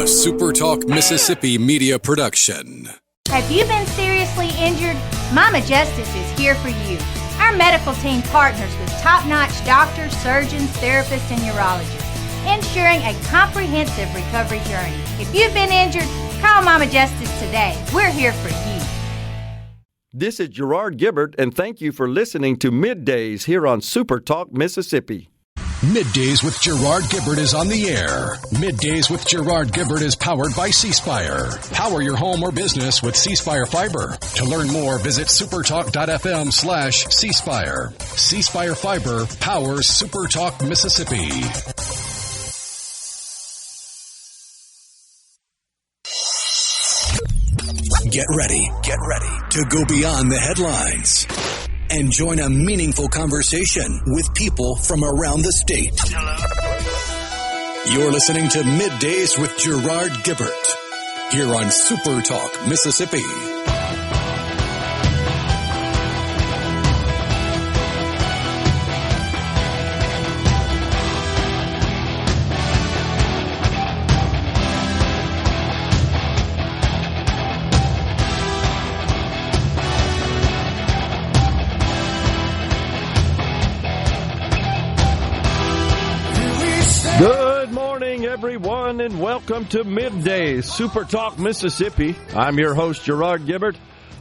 SuperTalk Mississippi Media production. Have you been seriously injured? Mama Justice is here for you. Our medical team partners with top-notch doctors, surgeons, therapists, and urologists, ensuring a comprehensive recovery journey. If you've been injured, call Mama Justice today. We're here for you. This is Gerard Gibert, and thank you for listening to MidDays here on SuperTalk Mississippi. MidDays with Gerard Gibert is on the air. MidDays with Gerard Gibert is powered by C-Spire. Power your home or business with C-Spire Fiber. To learn more, visit supertalk.fm/C-Spire. C-Spire Fiber powers SuperTalk Mississippi. Get ready to go beyond the headlines and join a meaningful conversation with people from around the state. Hello. You're listening to MidDays with Gerard Gibert here on SuperTalk Mississippi. Good morning, everyone, and welcome to MidDays, SuperTalk Mississippi. I'm your host, Gerard Gibert,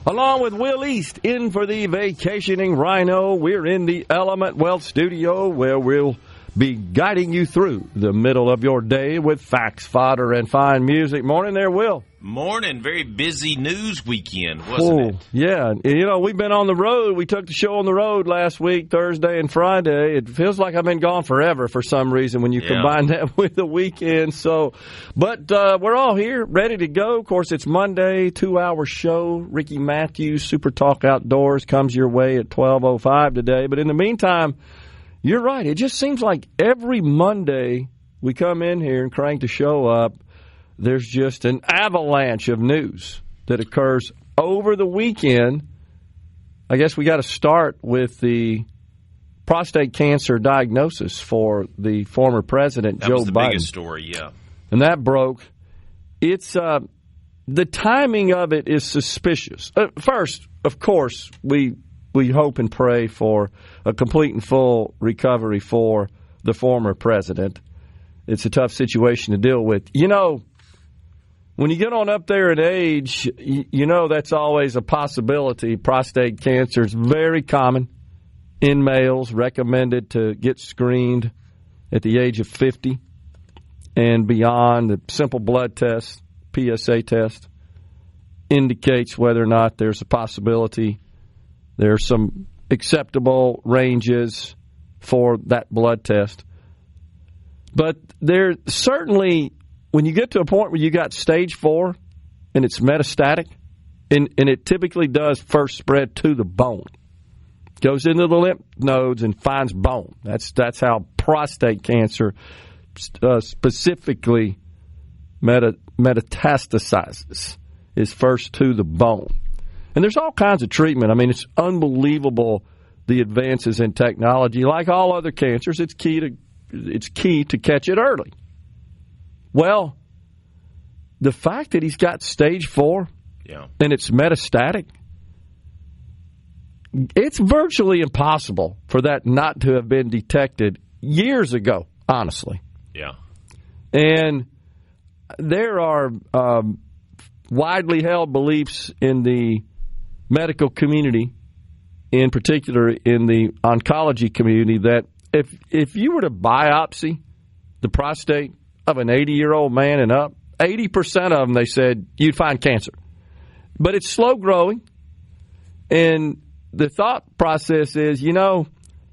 along with Will East, in for the vacationing rhino. We're in the Element Wealth Studio, where we'll be guiding you through the middle of your day with facts, fodder, and fine music. Morning there, Will. Morning. Very busy news weekend, wasn't it? Yeah. You know, we've been on the road. We took the show on the road last week, Thursday and Friday. It feels like I've been gone forever for some reason when you combine that with the weekend. But we're all here, ready to go. Of course, it's Monday, 2-hour show. Ricky Matthews, Super Talk Outdoors, comes your way at 12:05 today. But in the meantime, you're right. It just seems like every Monday we come in here and crank the show up, there's just an avalanche of news that occurs over the weekend. I guess we got to start with the prostate cancer diagnosis for the former president, Joe Biden. That was the biggest story, yeah. And that broke. It's the timing of it is suspicious. First, of course, we hope and pray for a complete and full recovery for the former president. It's a tough situation to deal with. You know, when you get on up there in age, you know that's always a possibility. Prostate cancer is very common in males, recommended to get screened at the age of 50 and beyond. The simple blood test, PSA test, indicates whether or not there's a possibility. There are some acceptable ranges for that blood test. But there certainly, when you get to a point where you got stage 4 and it's metastatic, and it typically does first spread to the bone, goes into the lymph nodes and finds bone. That's how prostate cancer specifically metatastasizes, is first to the bone. And there's all kinds of treatment. I mean, it's unbelievable, the advances in technology. Like all other cancers, it's key to catch it early. Well, the fact that he's got stage 4 and it's metastatic, it's virtually impossible for that not to have been detected years ago, honestly. Yeah. And there are widely held beliefs in the medical community, in particular in the oncology community, that if you were to biopsy the prostate of an 80-year-old man and up, 80% of them, they said, you'd find cancer. But it's slow growing, and the thought process is, you know,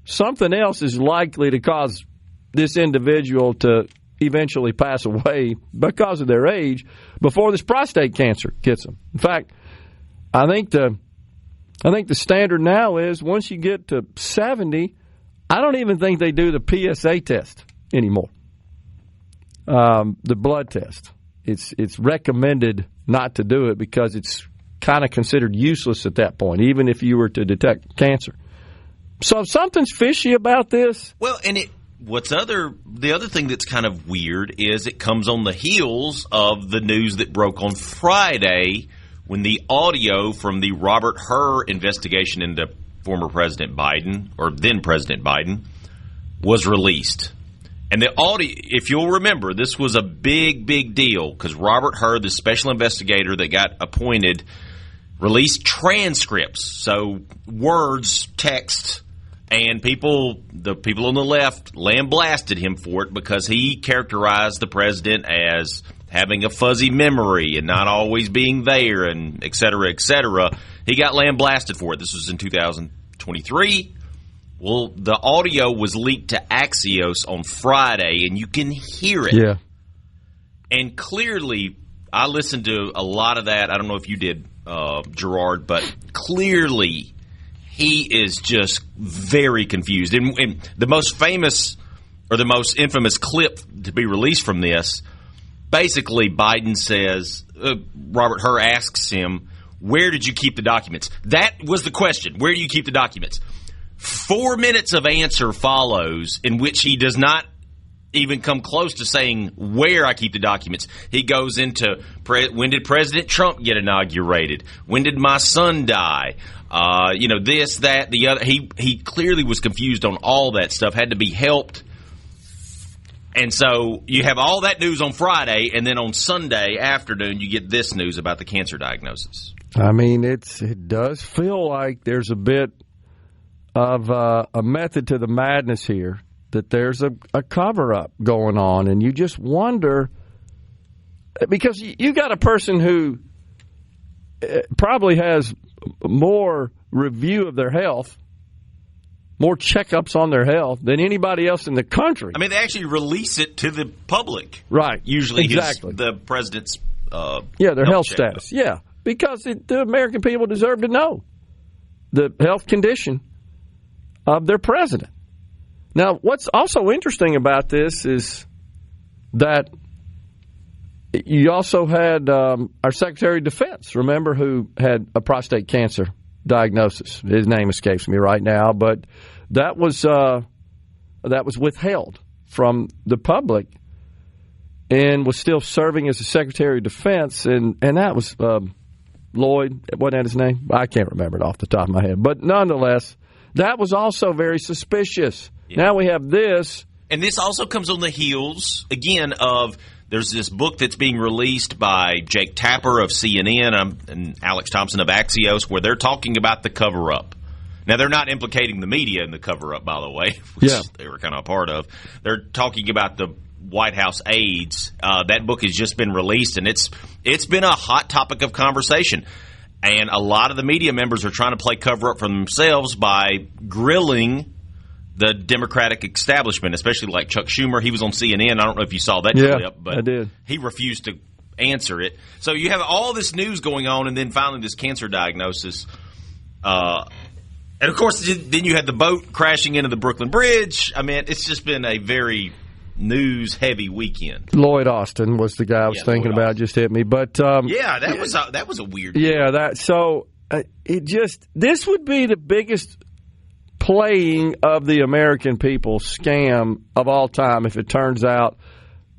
something else is likely to cause this individual to eventually pass away because of their age before this prostate cancer gets them. In fact, I think the standard now is once you get to 70, I don't even think they do the PSA test anymore. The blood test. It's recommended not to do it because it's kind of considered useless at that point, even if you were to detect cancer. So something's fishy about this. Well, and the other thing that's kind of weird is it comes on the heels of the news that broke on Friday when the audio from the Robert Hur investigation into former President Biden, or then President Biden, was released. And the audio, if you'll remember, this was a big, big deal because Robert Hur, the special investigator that got appointed, released transcripts, so words, text, and the people on the left lambasted him for it because he characterized the president as having a fuzzy memory and not always being there, and et cetera, et cetera. He got lambasted for it. This was in 2023. Well, the audio was leaked to Axios on Friday, and you can hear it. Yeah. And clearly, I listened to a lot of that. I don't know if you did, Gerard, but clearly he is just very confused. And the most famous or the most infamous clip to be released from this, basically Biden says, Robert Hur asks him, where did you keep the documents? That was the question. Where do you keep the documents? 4 minutes of answer follows in which he does not even come close to saying where I keep the documents. He goes into when did President Trump get inaugurated? When did my son die? This, that, the other. He clearly was confused on all that stuff, had to be helped. And so you have all that news on Friday, and then on Sunday afternoon you get this news about the cancer diagnosis. I mean, it does feel like there's a bit of a method to the madness here, that there's a cover-up going on, and you just wonder, because you got a person who probably has more review of their health, more checkups on their health than anybody else in the country. I mean, they actually release it to the public. Right. Usually exactly. The president's their health status. Yeah, because the American people deserve to know the health condition of their president. Now, what's also interesting about this is that you also had our Secretary of Defense, remember, who had a prostate cancer diagnosis. His name escapes me right now, but that was withheld from the public and was still serving as the Secretary of Defense, and that was Lloyd. Wasn't that his name? I can't remember it off the top of my head, but nonetheless, that was also very suspicious. Yeah. Now we have this. And this also comes on the heels, again, of there's this book that's being released by Jake Tapper of CNN and Alex Thompson of Axios, where they're talking about the cover-up. Now, they're not implicating the media in the cover-up, by the way, which they were kind of a part of. They're talking about the White House aides. That book has just been released, and it's been a hot topic of conversation. And a lot of the media members are trying to play cover-up for themselves by grilling the Democratic establishment, especially like Chuck Schumer. He was on CNN. I don't know if you saw that clip, but I did. He refused to answer it. So you have all this news going on, and then finally this cancer diagnosis. And, of course, then you had the boat crashing into the Brooklyn Bridge. I mean, it's just been a very news-heavy weekend. Lloyd Austin was the guy I was thinking about. Just hit me, but that was a weird. This would be the biggest playing of the American people scam of all time if it turns out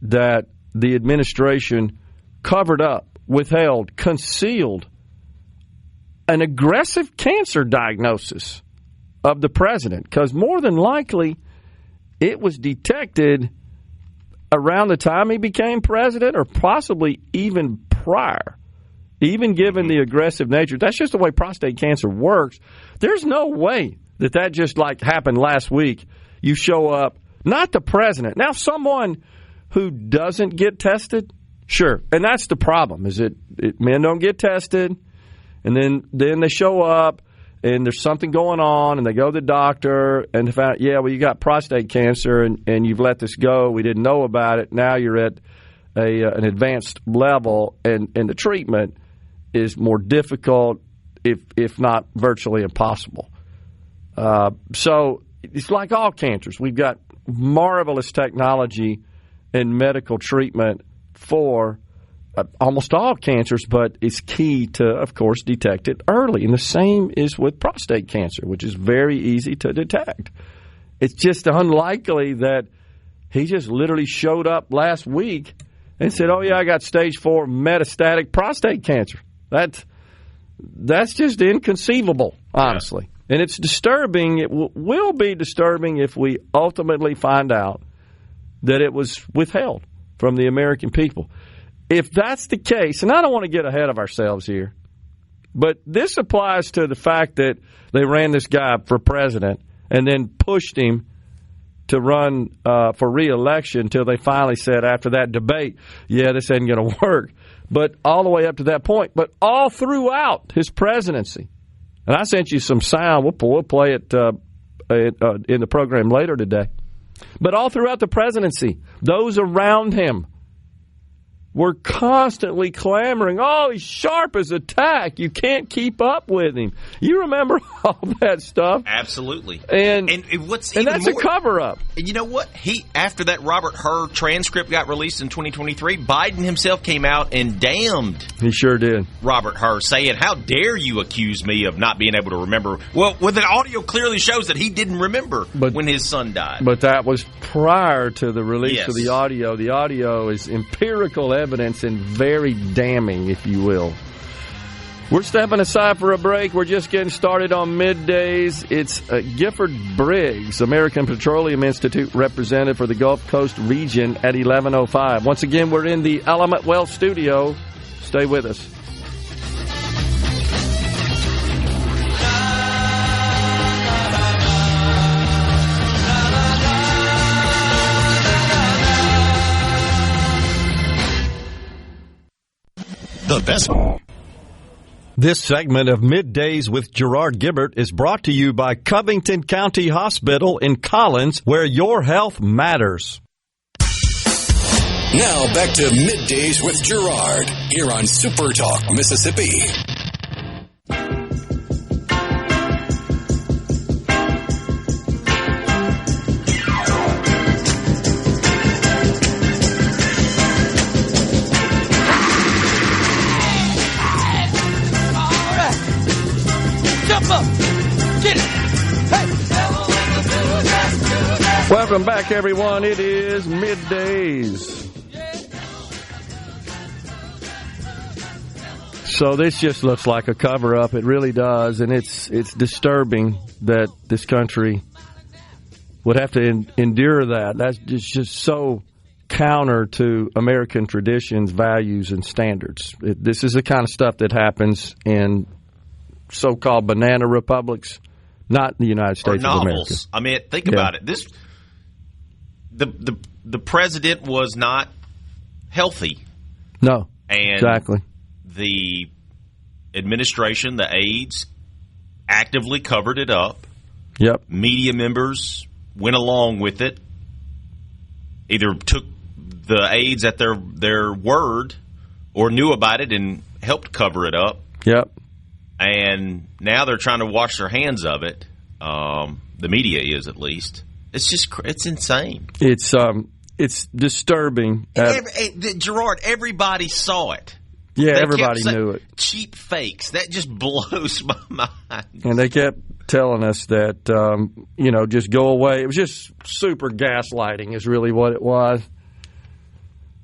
that the administration covered up, withheld, concealed an aggressive cancer diagnosis of the president, because more than likely it was detected around the time he became president or possibly even prior, even given the aggressive nature. That's just the way prostate cancer works. There's no way that just like happened last week. You show up, not the president. Now, someone who doesn't get tested, sure. And that's the problem, is men don't get tested, and then they show up, and there's something going on, and they go to the doctor, and they find, you got prostate cancer, and you've let this go. We didn't know about it. Now you're at an advanced level, and the treatment is more difficult, if not virtually impossible. So it's like all cancers. We've got marvelous technology and medical treatment for almost all cancers, but it's key to, of course, detect it early. And the same is with prostate cancer, which is very easy to detect. It's just unlikely that He just literally showed up last week and said, "Oh yeah, I got stage 4 metastatic prostate cancer." That's just inconceivable, honestly. And it's disturbing. It will be disturbing if we ultimately find out that it was withheld from the American people. If that's the case, and I don't want to get ahead of ourselves here, but this applies to the fact that they ran this guy for president and then pushed him to run for re-election until they finally said after that debate, yeah, this ain't going to work. But all the way up to that point, but all throughout his presidency. And I sent you some sound. We'll play it in the program later today. But all throughout the presidency, those around him were constantly clamoring, "Oh, he's sharp as a tack. You can't keep up with him." You remember all that stuff? Absolutely. And what's and even that's more, a cover-up. And you know what? After that Robert Hur transcript got released in 2023, Biden himself came out and damned. He sure did. Robert Hur, saying, "How dare you accuse me of not being able to remember?" Well, the audio clearly shows that he didn't remember when his son died. But that was prior to the release Yes. of the audio. The audio is empirical evidence and very damning, if you will. We're stepping aside for a break. We're just getting started on Middays. It's Gifford Briggs, American Petroleum Institute representative for the Gulf Coast region at 11:05. Once again, we're in the Element Wealth studio. Stay with us. The best. This segment of Middays with Gerard Gibert is brought to you by Covington County Hospital in Collins, where your health matters. Now back to Middays with Gerard here on SuperTalk Mississippi. Welcome back, everyone. It is Middays. So this just looks like a cover-up. It really does, and it's disturbing that this country would have to endure that. That's just so counter to American traditions, values, and standards. This is the kind of stuff that happens in so-called banana republics, not in the United States of America. I mean, think about it. The president was not healthy. No, and exactly. The administration, the aides, actively covered it up. Yep. Media members went along with it. Either took the aides at their word or knew about it and helped cover it up. Yep. And now they're trying to wash their hands of it. The media is, at least. It's insane. It's disturbing. Gerard, everybody saw it. Yeah, everybody knew it. Cheap fakes. That just blows my mind. And they kept telling us that, just go away. It was just super gaslighting is really what it was.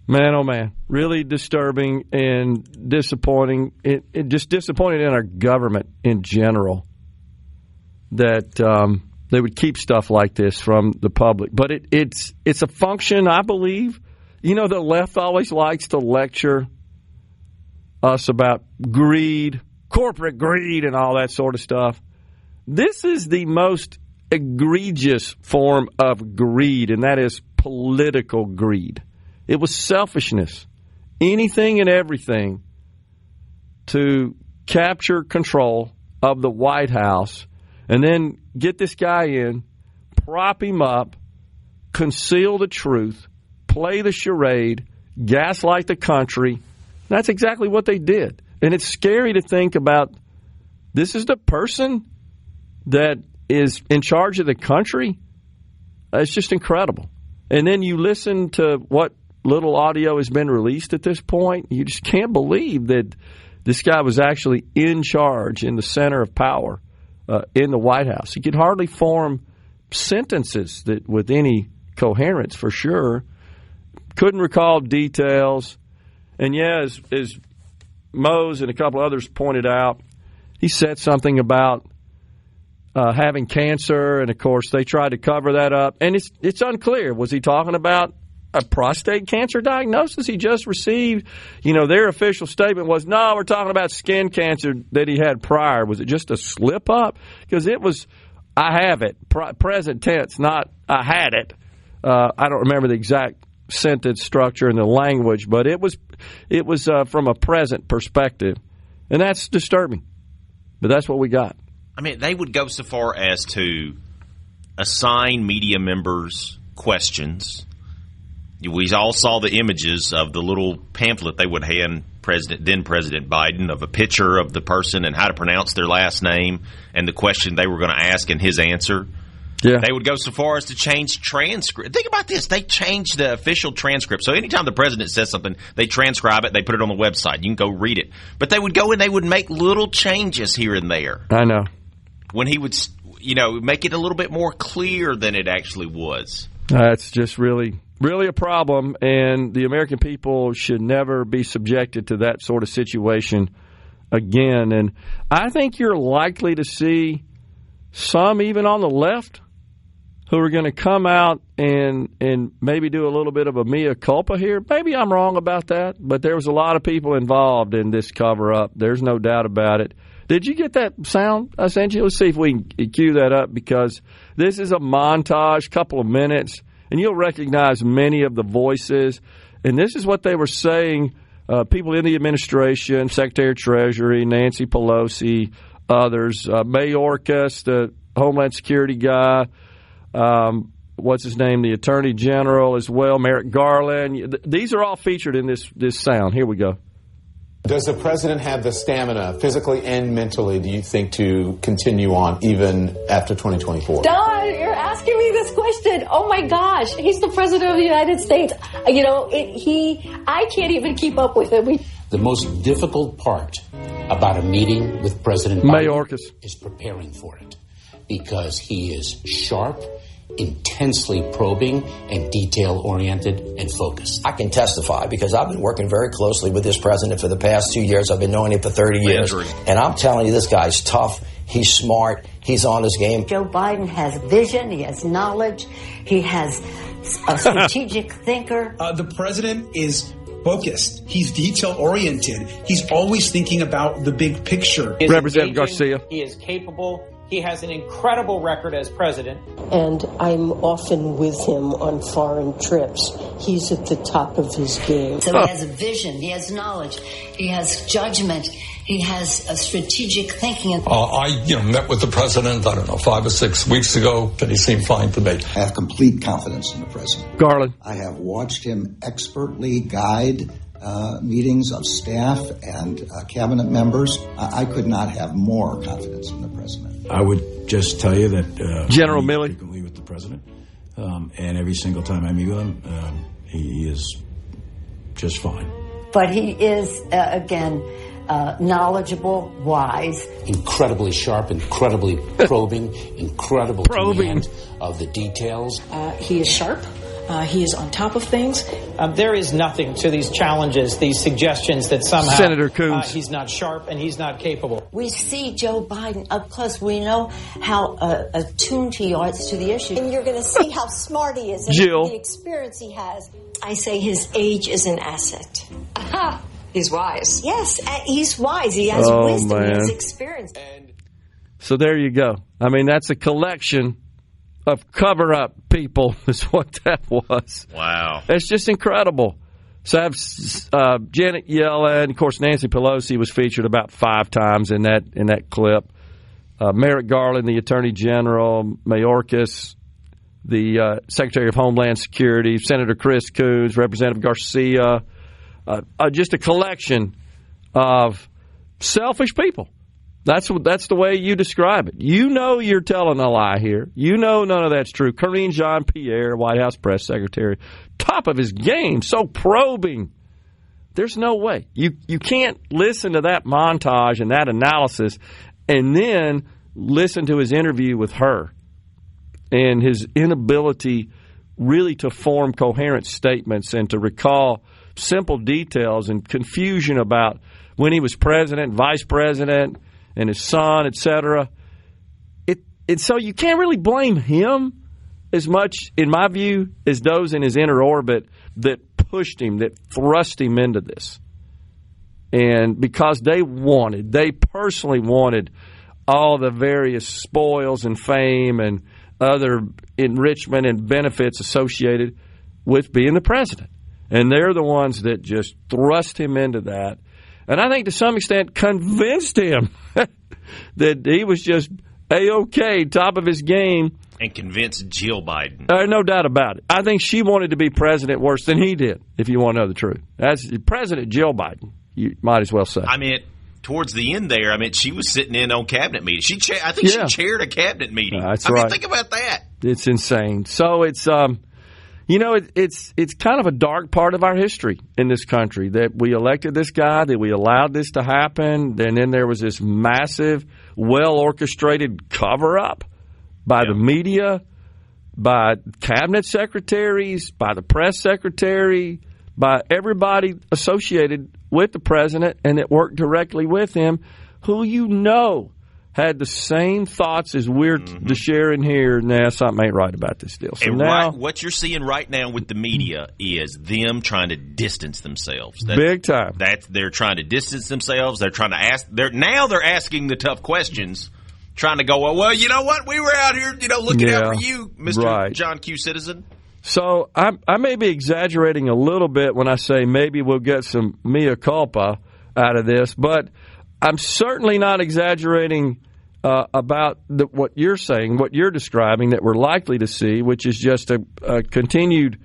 Man, oh man, really disturbing and disappointing. It just disappointed in our government in general that they would keep stuff like this from the public. But it's a function, I believe. The left always likes to lecture us about greed, corporate greed, and all that sort of stuff. This is the most egregious form of greed, and that is political greed. It was selfishness, anything and everything to capture control of the White House and then get this guy in, prop him up, conceal the truth, play the charade, gaslight the country. That's exactly what they did. And it's scary to think about this is the person that is in charge of the country. It's just incredible. And then you listen to what little audio has been released at this point. You just can't believe that this guy was actually in charge, in the center of power in the White House. He could hardly form sentences that with any coherence for sure. Couldn't recall details. And as Mose and a couple others pointed out, he said something about having cancer, and of course they tried to cover that up. And it's unclear. Was he talking about a prostate cancer diagnosis he just received? Their official statement was, no, we're talking about skin cancer that he had prior. Was it just a slip up? Because it was, I have it, present tense, not I had it. I don't remember the exact sentence structure and the language, but it was from a present perspective, and that's disturbing. But that's what we got. I mean, they would go so far as to assign media members questions. We all saw the images of the little pamphlet they would hand then President Biden of a picture of the person and how to pronounce their last name and the question they were going to ask and his answer. Yeah. They would go so far as to change transcript. Think about this. They changed the official transcript. So anytime the president says something, they transcribe it, they put it on the website. You can go read it. But they would go and they would make little changes here and there. I know. When he would, make it a little bit more clear than it actually was. That's just really a problem, and the American people should never be subjected to that sort of situation again. And I think you're likely to see some, even on the left, who are going to come out and maybe do a little bit of a mea culpa here. Maybe I'm wrong about that, but there was a lot of people involved in this cover-up. There's no doubt about it. Did you get that sound I sent you? Let's see if we can cue that up, because this is a montage, couple of minutes, and you'll recognize many of the voices. And this is what they were saying, people in the administration, Secretary of Treasury, Nancy Pelosi, others, Mayorkas, the Homeland Security guy, what's his name, the Attorney General as well, Merrick Garland. These are all featured in this sound. Here we go. Does the president have the stamina, physically and mentally, do you think, to continue on even after 2024? Don, you're asking me this question. Oh my gosh, he's the president of the United States. I can't even keep up with him. The most difficult part about a meeting with President Biden is preparing for it, because he is sharp, intensely probing, and detail-oriented and focused. I can testify because I've been working very closely with this president for the past 2 years. I've been knowing him for 30 years. And I'm telling you, this guy's tough. He's smart. He's on his game. Joe Biden has vision. He has knowledge. He has a strategic thinker. The president is focused. He's detail-oriented. He's always thinking about the big picture. Representative Garcia. He is capable. He has an incredible record as president. And I'm often with him on foreign trips. He's at the top of his game. So he has a vision. He has knowledge. He has judgment. He has a strategic thinking. I met with the president, 5 or 6 weeks ago, and he seemed fine to me. I have complete confidence in the president. Garland. I have watched him expertly guide meetings of staff and cabinet members. I could not have more confidence in the president. I would just tell you that General Milley frequently with the president, and every single time I meet with him, he is just fine. But he is again knowledgeable, wise, incredibly sharp, incredibly probing, incredible command of the details. He is sharp. He is on top of things. There is nothing to these challenges, these suggestions that somehow Senator Coons. He's not sharp and he's not capable. We see Joe Biden up close. We know how attuned he is to the issue. And you're going to see how smart he is and Jill. the experience he has. I say his age is an asset. Aha! He's wise. Yes, he's wise. He has wisdom. He has experience. So there you go. I mean, that's a collection of cover-up people is what that was. Wow. It's just incredible. So I have Janet Yellen. Of course, Nancy Pelosi was featured about 5 times in that clip. Merrick Garland, the Attorney General, Mayorkas, the Secretary of Homeland Security, Senator Chris Coons, Representative Garcia. Just a collection of selfish people. That's the way you describe it. You know you're telling a lie here. You know none of that's true. Karine Jean-Pierre, White House press secretary, top of his game, so probing. There's no way. You can't listen to that montage and that analysis and then listen to his interview with her and his inability really to form coherent statements and to recall simple details and confusion about when he was president, vice president, and his son, etc. So you can't really blame him as much, in my view, as those in his inner orbit that pushed him, that thrust him into this. And because they personally wanted all the various spoils and fame and other enrichment and benefits associated with being the president. And they're the ones that just thrust him into that. And I think to some extent convinced him that he was just A-OK, top of his game. And convinced Jill Biden. No doubt about it. I think she wanted to be president worse than he did, if you want to know the truth. That's President Jill Biden, you might as well say. I mean, towards the end there, she was sitting in on cabinet meetings. She chaired a cabinet meeting. That's right. Think about that. It's insane. So it's it's kind of a dark part of our history in this country that we elected this guy, that we allowed this to happen, and then there was this massive, well-orchestrated cover-up by the media, by cabinet secretaries, by the press secretary, by everybody associated with the president and that worked directly with him, who had the same thoughts as we're to share in here. Nah, something ain't right about this deal. So now, what you're seeing right now with the media is them trying to distance themselves. Big time. They're trying to distance themselves. They're trying to ask. They're asking the tough questions, trying to go, well, you know what? We were out here, looking out for you, Mr. John Q. Citizen. So I may be exaggerating a little bit when I say maybe we'll get some mea culpa out of this, but I'm certainly not exaggerating about what you're saying, what you're describing that we're likely to see, which is just a continued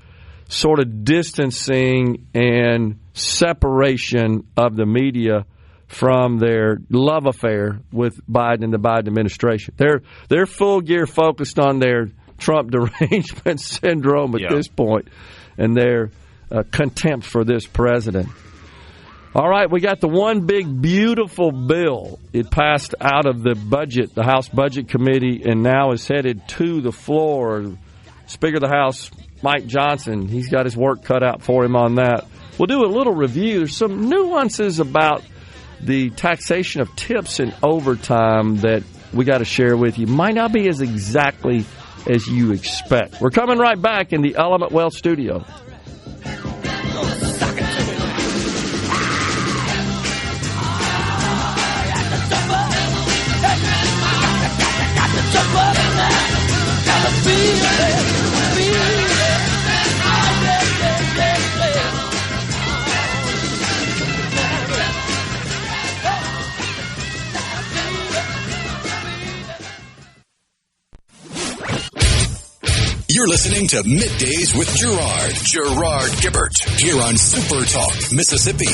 sort of distancing and separation of the media from their love affair with Biden and the Biden administration. They're full gear focused on their Trump derangement syndrome at this point and their contempt for this president. All right, we got the one big, beautiful bill. It passed out of the House Budget Committee, and now is headed to the floor. Speaker of the House, Mike Johnson, he's got his work cut out for him on that. We'll do a little review. There's some nuances about the taxation of tips and overtime that we got to share with you. Might not be as exactly as you expect. We're coming right back in the Element Wealth studio. You're listening to Middays with Gerard Gibert, here on SuperTalk Mississippi.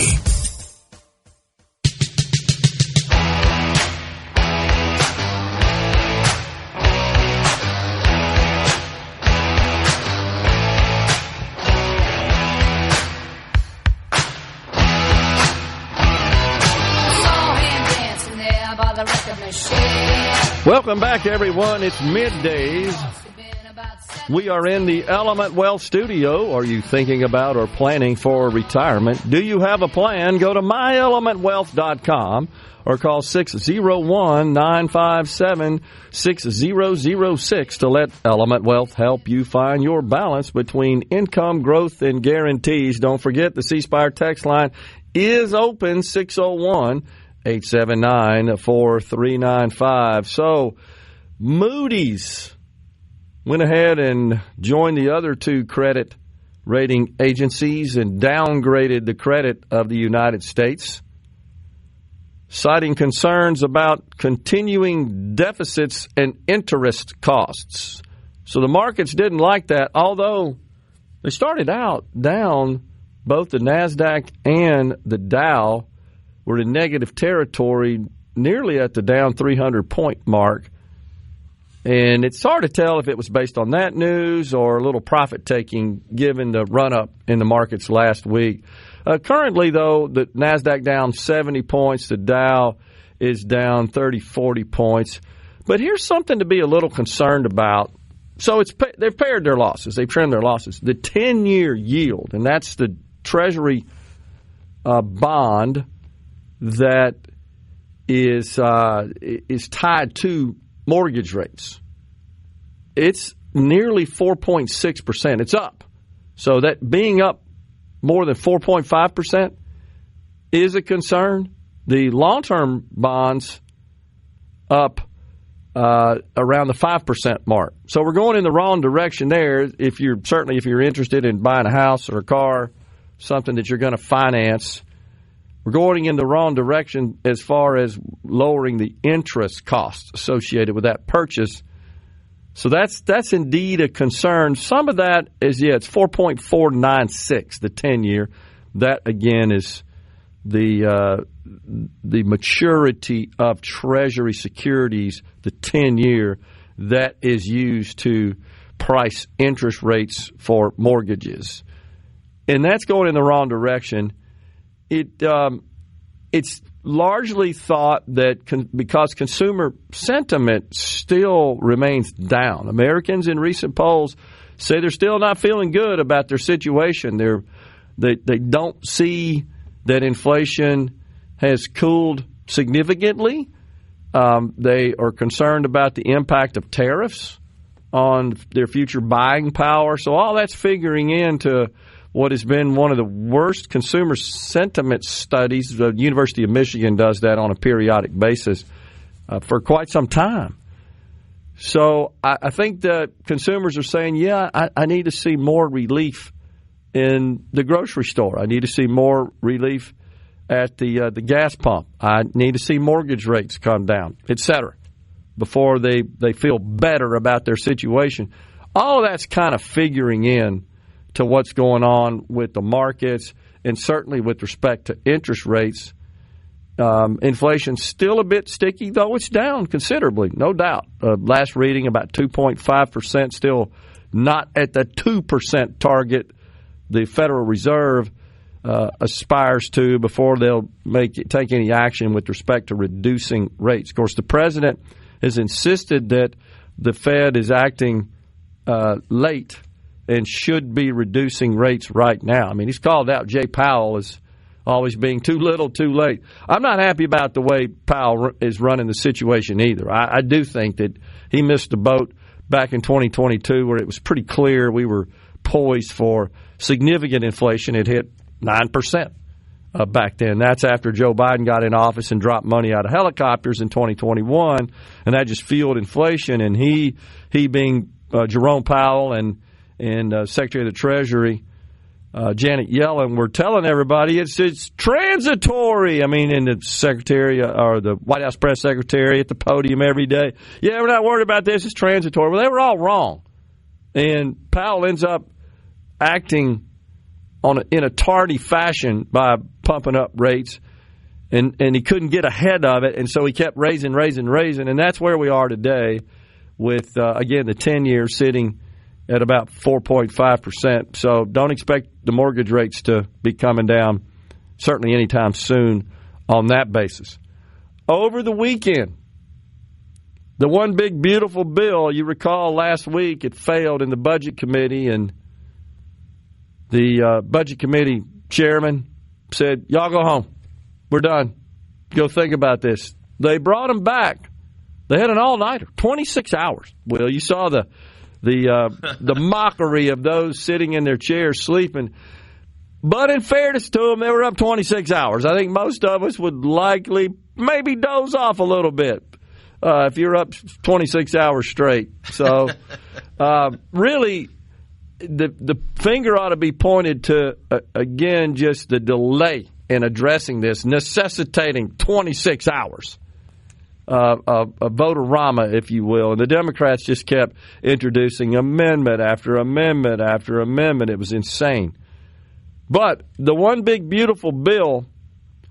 Welcome back, everyone. It's Middays. We are in the Element Wealth studio. Are you thinking about or planning for retirement? Do you have a plan? Go to myelementwealth.com or call 601-957-6006 to let Element Wealth help you find your balance between income, growth, and guarantees. Don't forget the C Spire text line is open, 601-879-4395. So, Moody's went ahead and joined the other two credit rating agencies and downgraded the credit of the United States, citing concerns about continuing deficits and interest costs. So the markets didn't like that, although they started out down. Both the NASDAQ and the Dow were in negative territory, nearly at the down 300-point mark. And it's hard to tell if it was based on that news or a little profit-taking given the run-up in the markets last week. Currently, though, the NASDAQ down 70 points. The Dow is down 30, 40 points. But here's something to be a little concerned about So they've pared their losses. They've trimmed their losses. The 10-year yield, and that's the Treasury bond that is tied to mortgage rates. It's nearly 4.6%. It's up. So that being up more than 4.5% is a concern. The long-term bonds up around the 5% mark. So we're going in the wrong direction there. If you're interested in buying a house or a car, something that you're going to finance, we're going in the wrong direction as far as lowering the interest costs associated with that purchase. So that's indeed a concern. Some of that is, it's 4.496, the 10-year. That, again, is the maturity of Treasury securities, the 10-year, that is used to price interest rates for mortgages. And that's going in the wrong direction. It's largely thought that because consumer sentiment still remains down. Americans in recent polls say they're still not feeling good about their situation. They don't see that inflation has cooled significantly. They are concerned about the impact of tariffs on their future buying power. So all that's figuring into what has been one of the worst consumer sentiment studies. The University of Michigan does that on a periodic basis for quite some time. So I think that consumers are saying, I need to see more relief in the grocery store. I need to see more relief at the gas pump. I need to see mortgage rates come down, et cetera, before they feel better about their situation. All of that's kind of figuring in to what's going on with the markets, and certainly with respect to interest rates. Inflation's still a bit sticky, though it's down considerably, no doubt. Last reading, about 2.5%, still not at the 2% target the Federal Reserve aspires to before they'll take any action with respect to reducing rates. Of course, the president has insisted that the Fed is acting late and should be reducing rates right now. I mean, he's called out Jay Powell as always being too little, too late. I'm not happy about the way Powell is running the situation either. I do think that he missed the boat back in 2022 where it was pretty clear we were poised for significant inflation. It hit 9% back then. That's after Joe Biden got in office and dropped money out of helicopters in 2021, and that just fueled inflation. And he being Jerome Powell and Secretary of the Treasury Janet Yellen were telling everybody it's transitory. I mean, and the Secretary or the White House press secretary at the podium every day, we're not worried about this, it's transitory. Well, they were all wrong. And Powell ends up acting in a tardy fashion by pumping up rates, and he couldn't get ahead of it, and so he kept raising, and that's where we are today with, again, the 10-year sitting at about 4.5%. So don't expect the mortgage rates to be coming down certainly anytime soon on that basis. Over the weekend, the one big beautiful bill, you recall last week it failed in the Budget Committee, and the Budget Committee chairman said, y'all go home. We're done. Go think about this. They brought him back. They had an all-nighter, 26 hours. Well, you saw the mockery of those sitting in their chairs sleeping. But in fairness to them, they were up 26 hours. I think most of us would likely maybe doze off a little bit if you're up 26 hours straight. So really, the finger ought to be pointed to, again, just the delay in addressing this, necessitating 26 hours. A vote-a-rama, if you will. And the Democrats just kept introducing amendment after amendment after amendment. It was insane. But the one big beautiful bill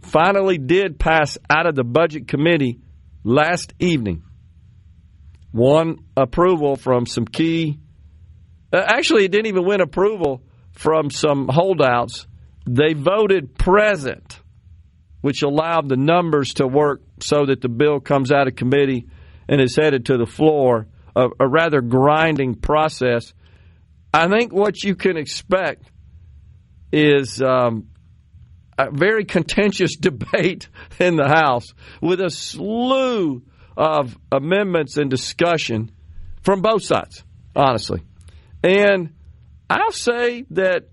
finally did pass out of the Budget Committee last evening. Won approval from some key... actually, it didn't even win approval from some holdouts. They voted present, which allowed the numbers to work so that the bill comes out of committee and is headed to the floor a rather grinding process. I think what you can expect is a very contentious debate in the House with a slew of amendments and discussion from both sides, honestly. And I'll say that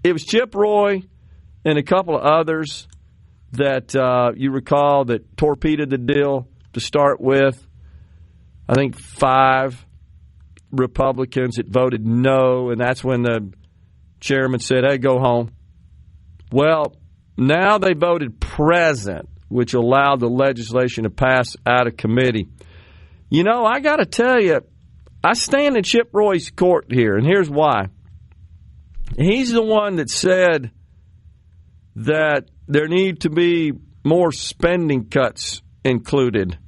it was Chip Roy and a couple of others that you recall that torpedoed the deal to start with. I think 5 Republicans that voted no, and that's when the chairman said, hey, go home. Well, now they voted present, which allowed the legislation to pass out of committee. You know, I got to tell you, I stand in Chip Roy's court here, and here's why. He's the one that said that there need to be more spending cuts included,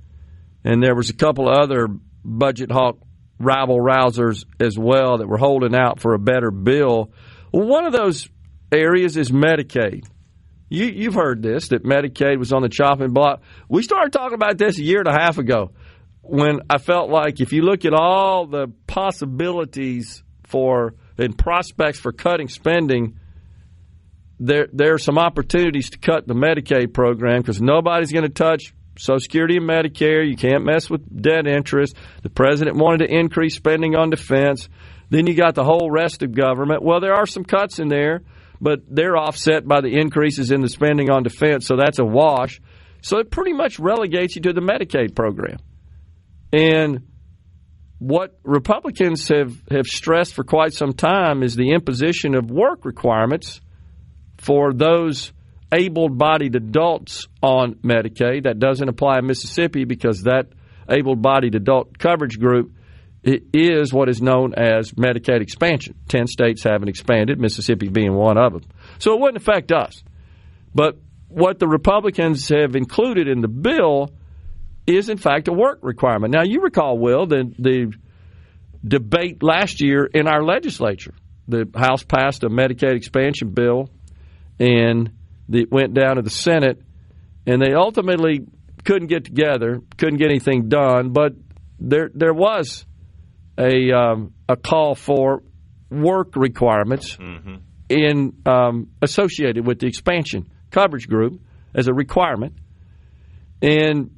and there was a couple of other budget hawk rabble-rousers as well that were holding out for a better bill. Well, one of those areas is Medicaid. You've heard this, that Medicaid was on the chopping block. We started talking about this a year and a half ago when I felt like if you look at all the possibilities for and prospects for cutting spending, there are some opportunities to cut the Medicaid program because nobody's going to touch Social Security and Medicare. You can't mess with debt interest. The president wanted to increase spending on defense. Then you got the whole rest of government. Well, there are some cuts in there, but they're offset by the increases in the spending on defense, so that's a wash. So it pretty much relegates you to the Medicaid program. And what Republicans have stressed for quite some time is the imposition of work requirements for those able-bodied adults on Medicaid. That doesn't apply in Mississippi because that able-bodied adult coverage group is what is known as Medicaid expansion. 10 states haven't expanded, Mississippi being one of them. So it wouldn't affect us. But what the Republicans have included in the bill is, in fact, a work requirement. Now, you recall, Will, the debate last year in our legislature. The House passed a Medicaid expansion bill, and it went down to the Senate, and they ultimately couldn't get together, couldn't get anything done, but there was a call for work requirements in associated with the expansion coverage group as a requirement. And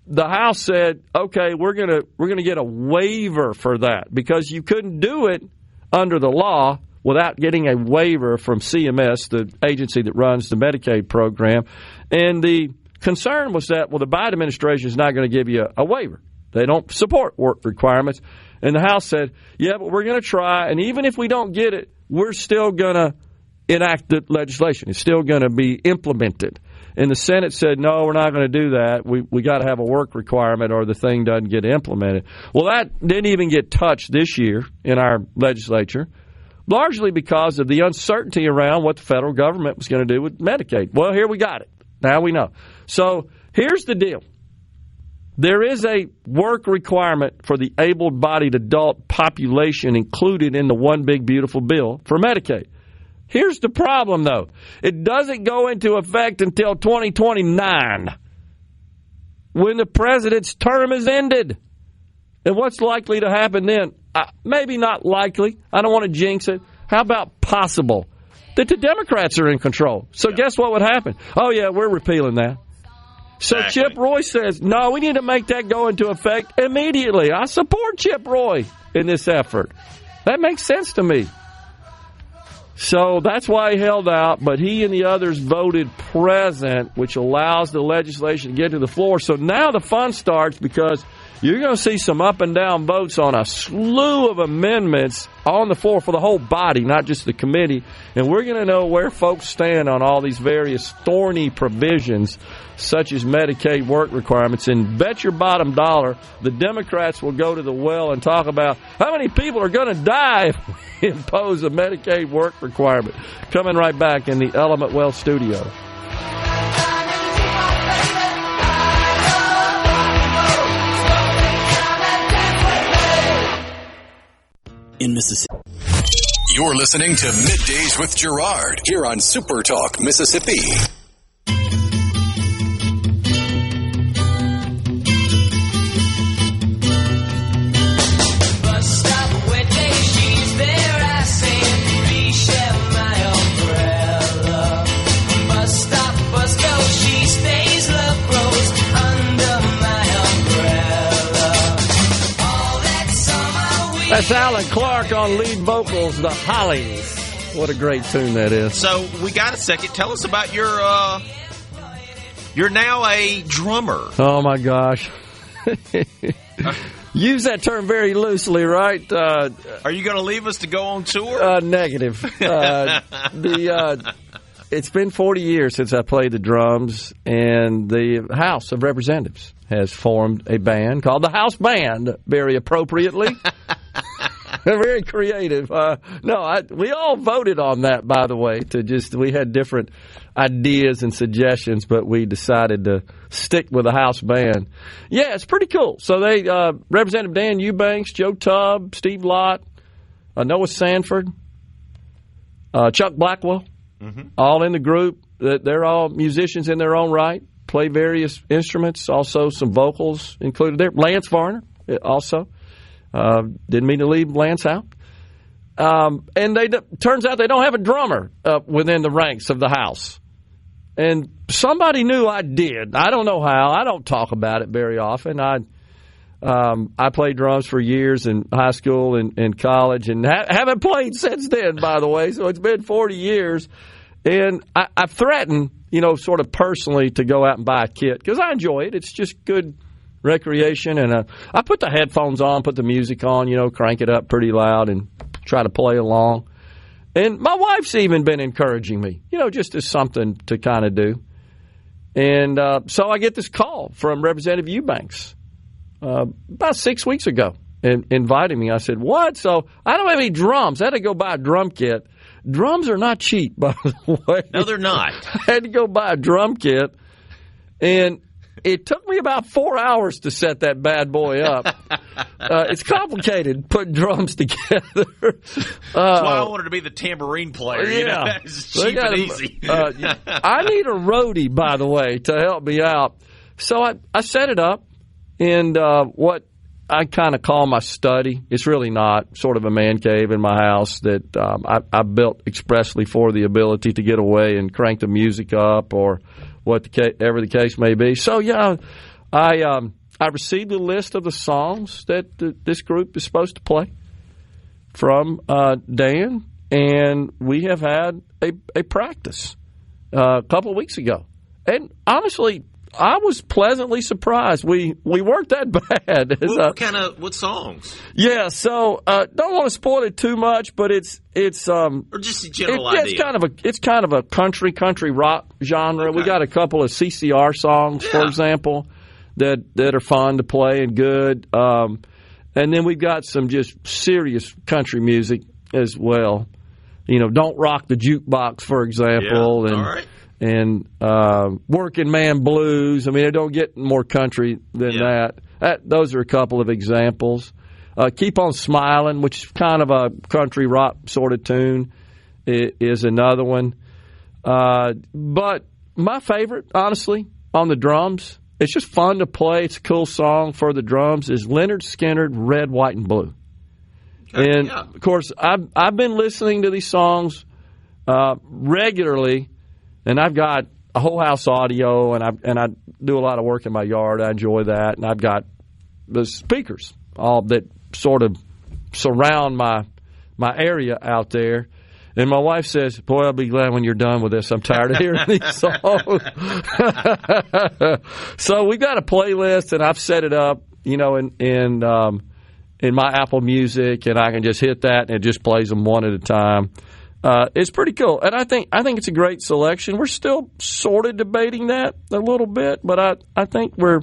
the House said, okay, we're gonna get a waiver for that because you couldn't do it under the law without getting a waiver from CMS, the agency that runs the Medicaid program. And the concern was that, well, the Biden administration is not going to give you a waiver. They don't support work requirements. And the House said, yeah, but we're going to try, and even if we don't get it, we're still going to enact the legislation. It's still going to be implemented. And the Senate said, no, we're not going to do that. We got to have a work requirement or the thing doesn't get implemented. Well, that didn't even get touched this year in our legislature, largely because of the uncertainty around what the federal government was going to do with Medicaid. Well, here we got it. Now we know. So here's the deal. There is a work requirement for the able-bodied adult population included in the One Big Beautiful Bill for Medicaid. Here's the problem, though. It doesn't go into effect until 2029, when the president's term is ended. And what's likely to happen then? Maybe not likely. I don't want to jinx it. How about possible? That the Democrats are in control. So guess what would happen? Oh, yeah, we're repealing that. So Chip Roy says, no, we need to make that go into effect immediately. I support Chip Roy in this effort. That makes sense to me. So that's why he held out, but he and the others voted present, which allows the legislation to get to the floor. So now the fun starts because you're going to see some up and down votes on a slew of amendments on the floor for the whole body, not just the committee. And we're going to know where folks stand on all these various thorny provisions, such as Medicaid work requirements. And bet your bottom dollar the Democrats will go to the well and talk about how many people are going to die if we impose a Medicaid work requirement. Coming right back in the Element Wealth studio. In Mississippi. You're listening to Middays with Gerard here on SuperTalk Mississippi. That's Alan Clark on lead vocals, The Hollies. What a great tune that is. So we got a second. Tell us about your. You're now a drummer. Oh my gosh. Use that term very loosely, right? Are you going to leave us to go on tour? Negative. It's been 40 years since I played the drums, and the House of Representatives has formed a band called the House Band, very appropriately. Very creative. We all voted on that, by the way. We had different ideas and suggestions, but we decided to stick with the House Band. Yeah, it's pretty cool. So they Representative Dan Eubanks, Joe Tubb, Steve Lott, Noah Sanford, Chuck Blackwell, all in the group. They're all musicians in their own right, play various instruments, also some vocals included there. Lance Varner also. Didn't mean to leave Lance out. And turns out they don't have a drummer within the ranks of the House. And somebody knew I did. I don't know how. I don't talk about it very often. I played drums for years in high school and college, and haven't played since then, by the way. So it's been 40 years. And I've threatened, sort of personally to go out and buy a kit because I enjoy it. It's just good recreation, and I put the headphones on, put the music on, crank it up pretty loud and try to play along. And my wife's even been encouraging me, just as something to kind of do. And so I get this call from Representative Eubanks about 6 weeks ago and inviting me. I said, what? So I don't have any drums. I had to go buy a drum kit. Drums are not cheap, by the way. No, they're not. I had to go buy a drum kit, and it took me about 4 hours to set that bad boy up. It's complicated putting drums together. That's why I wanted to be the tambourine player. Yeah. It's cheap and easy. I need a roadie, by the way, to help me out. So I set it up in what I kind of call my study. It's really not, sort of a man cave in my house that I built expressly for the ability to get away and crank the music up or whatever the case may be. So, yeah, I received a list of the songs that this group is supposed to play from Dan, and we have had a practice a couple of weeks ago. And honestly, I was pleasantly surprised. We weren't that bad. What songs? Yeah, so don't want to spoil it too much, but it's or just a general idea. It's kind of a country rock genre. Okay. We got a couple of CCR songs, for example, that are fun to play and good. And then we've got some just serious country music as well. Don't Rock the Jukebox, for example, all right. And Working Man Blues. I mean, it don't get more country than that. Those are a couple of examples. Keep on Smiling, which is kind of a country rock sort of tune, is another one. But my favorite, honestly, on the drums, it's just fun to play. It's a cool song for the drums, is Leonard Skinner, Red, White, and Blue. Okay, and, of course, I've been listening to these songs regularly. And I've got a whole house audio, and I do a lot of work in my yard. I enjoy that, and I've got the speakers all that sort of surround my area out there. And my wife says, "Boy, I'll be glad when you're done with this. I'm tired of hearing these songs." So we've got a playlist, and I've set it up, in my Apple Music, and I can just hit that, and it just plays them one at a time. It's pretty cool, and I think it's a great selection. We're still sort of debating that a little bit, but I think we're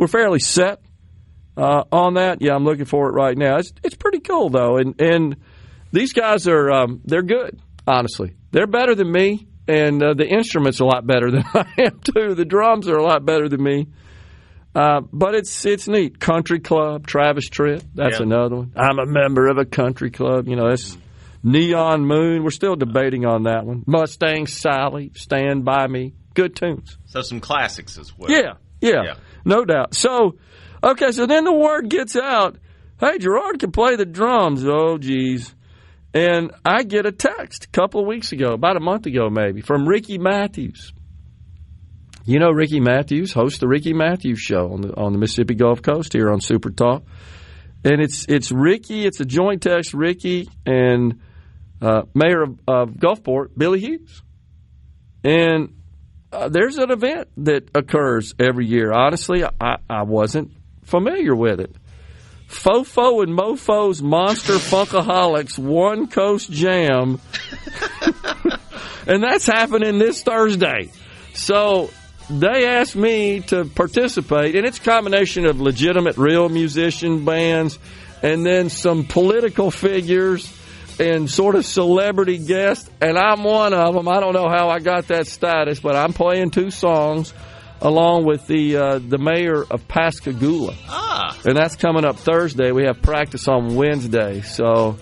fairly set on that. Yeah, I'm looking for it right now. It's pretty cool though, and these guys are they're good. Honestly, they're better than me, and the instruments are a lot better than I am too. The drums are a lot better than me, but it's neat. Country Club, Travis Tritt. That's another one. I'm a member of a country club. That's. Neon Moon, we're still debating on that one. Mustang Sally, Stand By Me, good tunes. So some classics as well. Yeah, no doubt. So then the word gets out, hey, Gerard can play the drums. Oh, geez. And I get a text a couple of weeks ago, about a month ago maybe, from Ricky Matthews. Ricky Matthews hosts the Ricky Matthews Show on the Mississippi Gulf Coast here on SuperTalk. And it's Ricky. It's a joint text, Ricky and Mayor of Gulfport, Billy Hughes. And there's an event that occurs every year. Honestly, I wasn't familiar with it. Fofo and Mofo's Monster Funkaholics One Coast Jam. And that's happening this Thursday. So they asked me to participate, and it's a combination of legitimate, real musician bands and then some political figures and sort of celebrity guests, and I'm one of them. I don't know how I got that status, but I'm playing 2 songs along with the mayor of Pascagoula. And that's coming up Thursday. We have practice on Wednesday. So,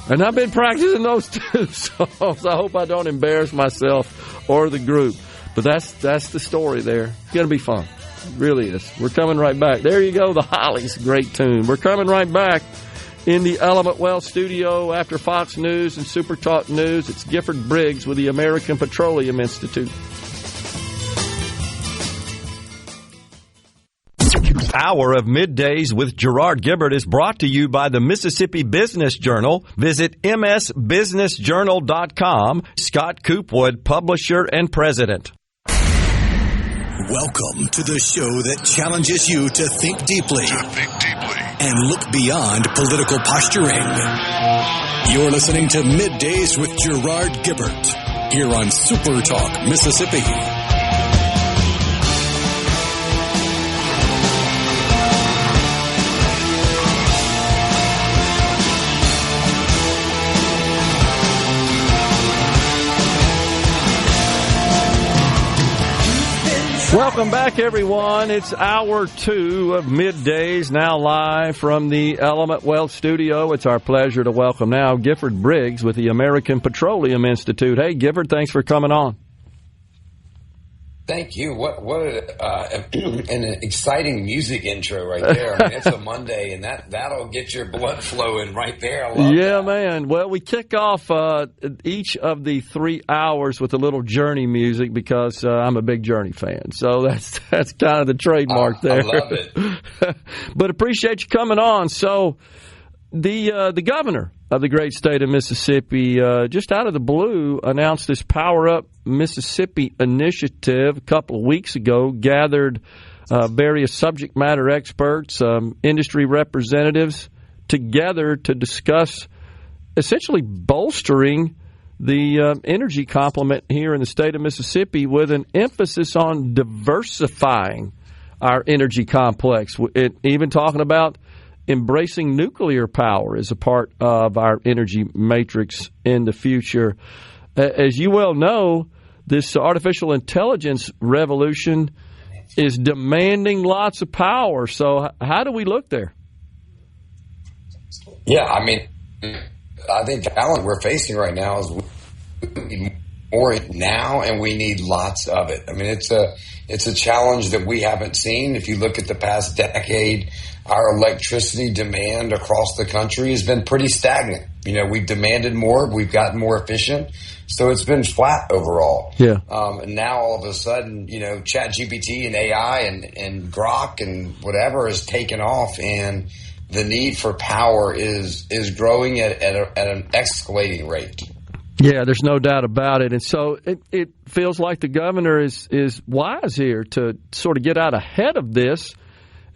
and I've been practicing those 2 songs. I hope I don't embarrass myself or the group. But that's the story there. It's going to be fun. It really is. We're coming right back. There you go, the Hollies. Great tune. We're coming right back in the Element Wealth studio after Fox News and SuperTalk News. It's Gifford Briggs with the American Petroleum Institute. Hour of Middays with Gerard Gibert is brought to you by the Mississippi Business Journal. Visit msbusinessjournal.com. Scott Coopwood, publisher and president. Welcome to the show that challenges you to think deeply and look beyond political posturing. You're listening to Middays with Gerard Gibert here on SuperTalk Mississippi. Welcome back, everyone. It's hour 2 of Middays, now live from the Element Wealth studio. It's our pleasure to welcome now Gifford Briggs with the American Petroleum Institute. Hey, Gifford, thanks for coming on. Thank you. What an exciting music intro right there. I mean, it's a Monday, and that'll get your blood flowing right there. I love that. Man. Well, we kick off each of the 3 hours with a little Journey music because I'm a big Journey fan. So that's kind of the trademark there. I love it. But appreciate you coming on. So the governor of the great state of Mississippi, just out of the blue, announced this Power Up Mississippi initiative a couple of weeks ago, gathered various subject matter experts, industry representatives together to discuss essentially bolstering the energy complement here in the state of Mississippi with an emphasis on diversifying our energy complex, even talking about embracing nuclear power as a part of our energy matrix in the future. As you well know, this artificial intelligence revolution is demanding lots of power. So how do we look there? Yeah, I mean, I think the challenge we're facing right now is we need more now, and we need lots of it. I mean, it's a challenge that we haven't seen. If you look at the past decade, our electricity demand across the country has been pretty stagnant. You know, we've demanded more, we've gotten more efficient, so it's been flat overall. Yeah. And now all of a sudden, you know, ChatGPT and AI and Grok and whatever has taken off, and the need for power is growing at an escalating rate. Yeah, there's no doubt about it. And so it feels like the governor is wise here to sort of get out ahead of this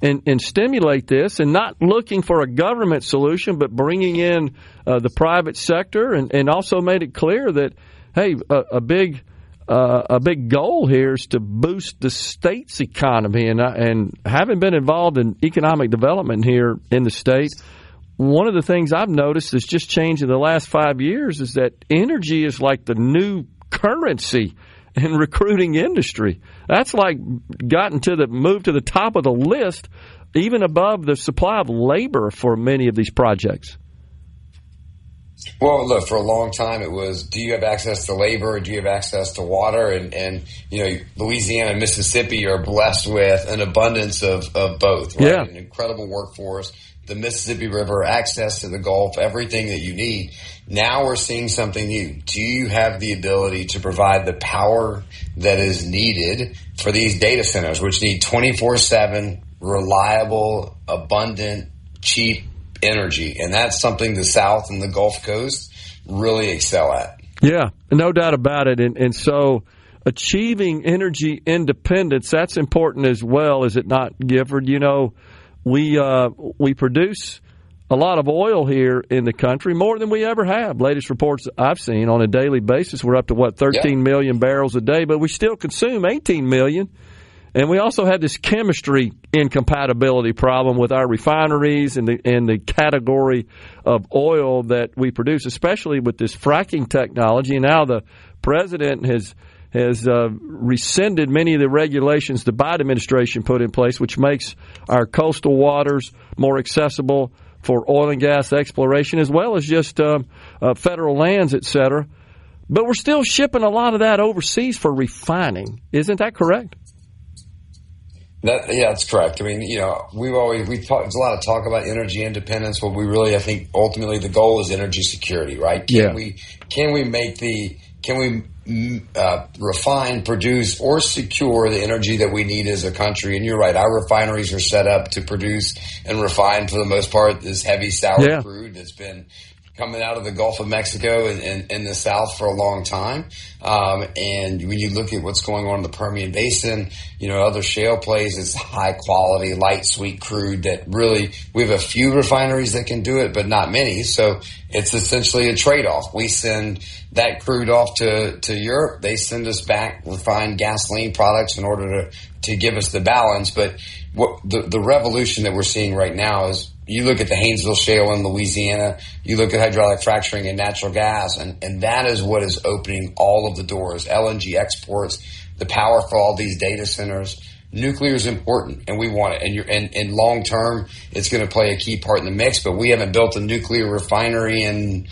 and stimulate this, and not looking for a government solution, but bringing in the private sector, and also made it clear that, hey, a big goal here is to boost the state's economy. And having been involved in economic development here in the state, one of the things I've noticed that's just changed in the last 5 years is that energy is like the new currency in recruiting industry. That's like moved to the top of the list, even above the supply of labor for many of these projects. Well, look, for a long time it was, do you have access to labor, or do you have access to water? And you know, Louisiana and Mississippi are blessed with an abundance of both, right? Yeah. An incredible workforce, the Mississippi River, access to the Gulf, everything that you need. Now we're seeing something new. Do you have the ability to provide the power that is needed for these data centers, which need 24/7, reliable, abundant cheap energy. And that's something the South and the Gulf Coast really excel at. Yeah, no doubt about it. And so achieving energy independence, that's important as well, is it not, Gifford? You know, we produce a lot of oil here in the country, more than we ever have. Latest reports I've seen on a daily basis, we're up to, 13 million barrels a day, but we still consume 18 million. And we also have this chemistry incompatibility problem with our refineries and the category of oil that we produce, especially with this fracking technology. And now the president has rescinded many of the regulations the Biden administration put in place, which makes our coastal waters more accessible for oil and gas exploration, as well as just federal lands, et cetera. But we're still shipping a lot of that overseas for refining. Isn't that correct? That's correct. I mean, you know, there's a lot of talk about energy independence, but I think ultimately the goal is energy security, right? Can we refine, produce, or secure the energy that we need as a country? And you're right, our refineries are set up to produce and refine, for the most part, this heavy sour crude that's been coming out of the Gulf of Mexico and in the South for a long time. And when you look at what's going on in the Permian Basin, you know, other shale plays, it's high quality, light, sweet crude that really, we have a few refineries that can do it, but not many. So it's essentially a trade-off. We send that crude off to Europe. They send us back refined gasoline products in order to give us the balance. But what the revolution that we're seeing right now is, you look at the Haynesville Shale in Louisiana, you look at hydraulic fracturing and natural gas, and that is what is opening all of the doors. LNG exports, the power for all these data centers. Nuclear is important, and we want it. And long term, it's going to play a key part in the mix, but we haven't built a nuclear refinery in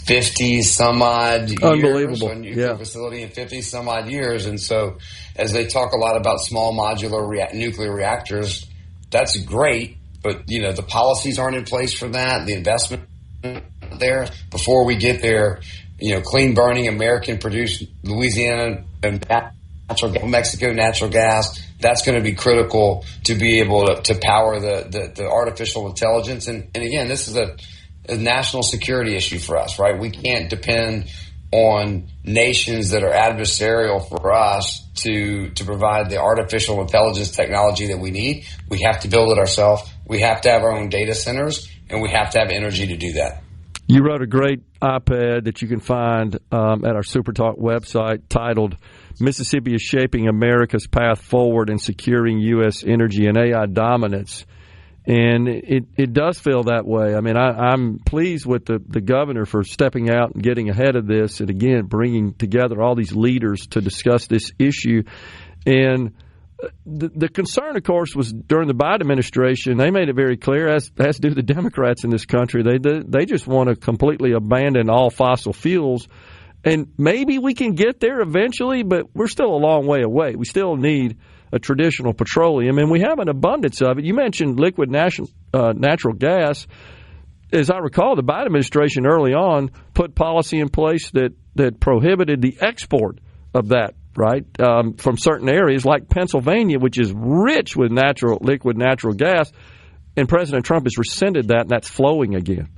50 some odd years. Unbelievable. A nuclear facility in 50 some odd years. And so as they talk a lot about small modular nuclear reactors, that's great. But, you know, the policies aren't in place for that, the investment there. Before we get there, you know, clean burning, American produced Louisiana and Mexico natural gas, that's going to be critical to be able to power the artificial intelligence. And again, this is a national security issue for us, right? We can't depend on nations that are adversarial for us to provide the artificial intelligence technology that we need. We have to build it ourselves. We have to have our own data centers, and we have to have energy to do that. You wrote a great op-ed that you can find at our SuperTalk website titled "Mississippi is Shaping America's Path Forward in Securing U.S. Energy and AI Dominance." And it does feel that way. I mean, I'm pleased with the governor for stepping out and getting ahead of this and, again, bringing together all these leaders to discuss this issue. And the concern, of course, was during the Biden administration, they made it very clear, as do the Democrats in this country, they just want to completely abandon all fossil fuels. And maybe we can get there eventually, but we're still a long way away. We still need a traditional petroleum, and we have an abundance of it. You mentioned liquid natural gas. As I recall, the Biden administration early on put policy in place that prohibited the export of that, right, from certain areas like Pennsylvania, which is rich with liquid natural gas, and President Trump has rescinded that, and that's flowing again.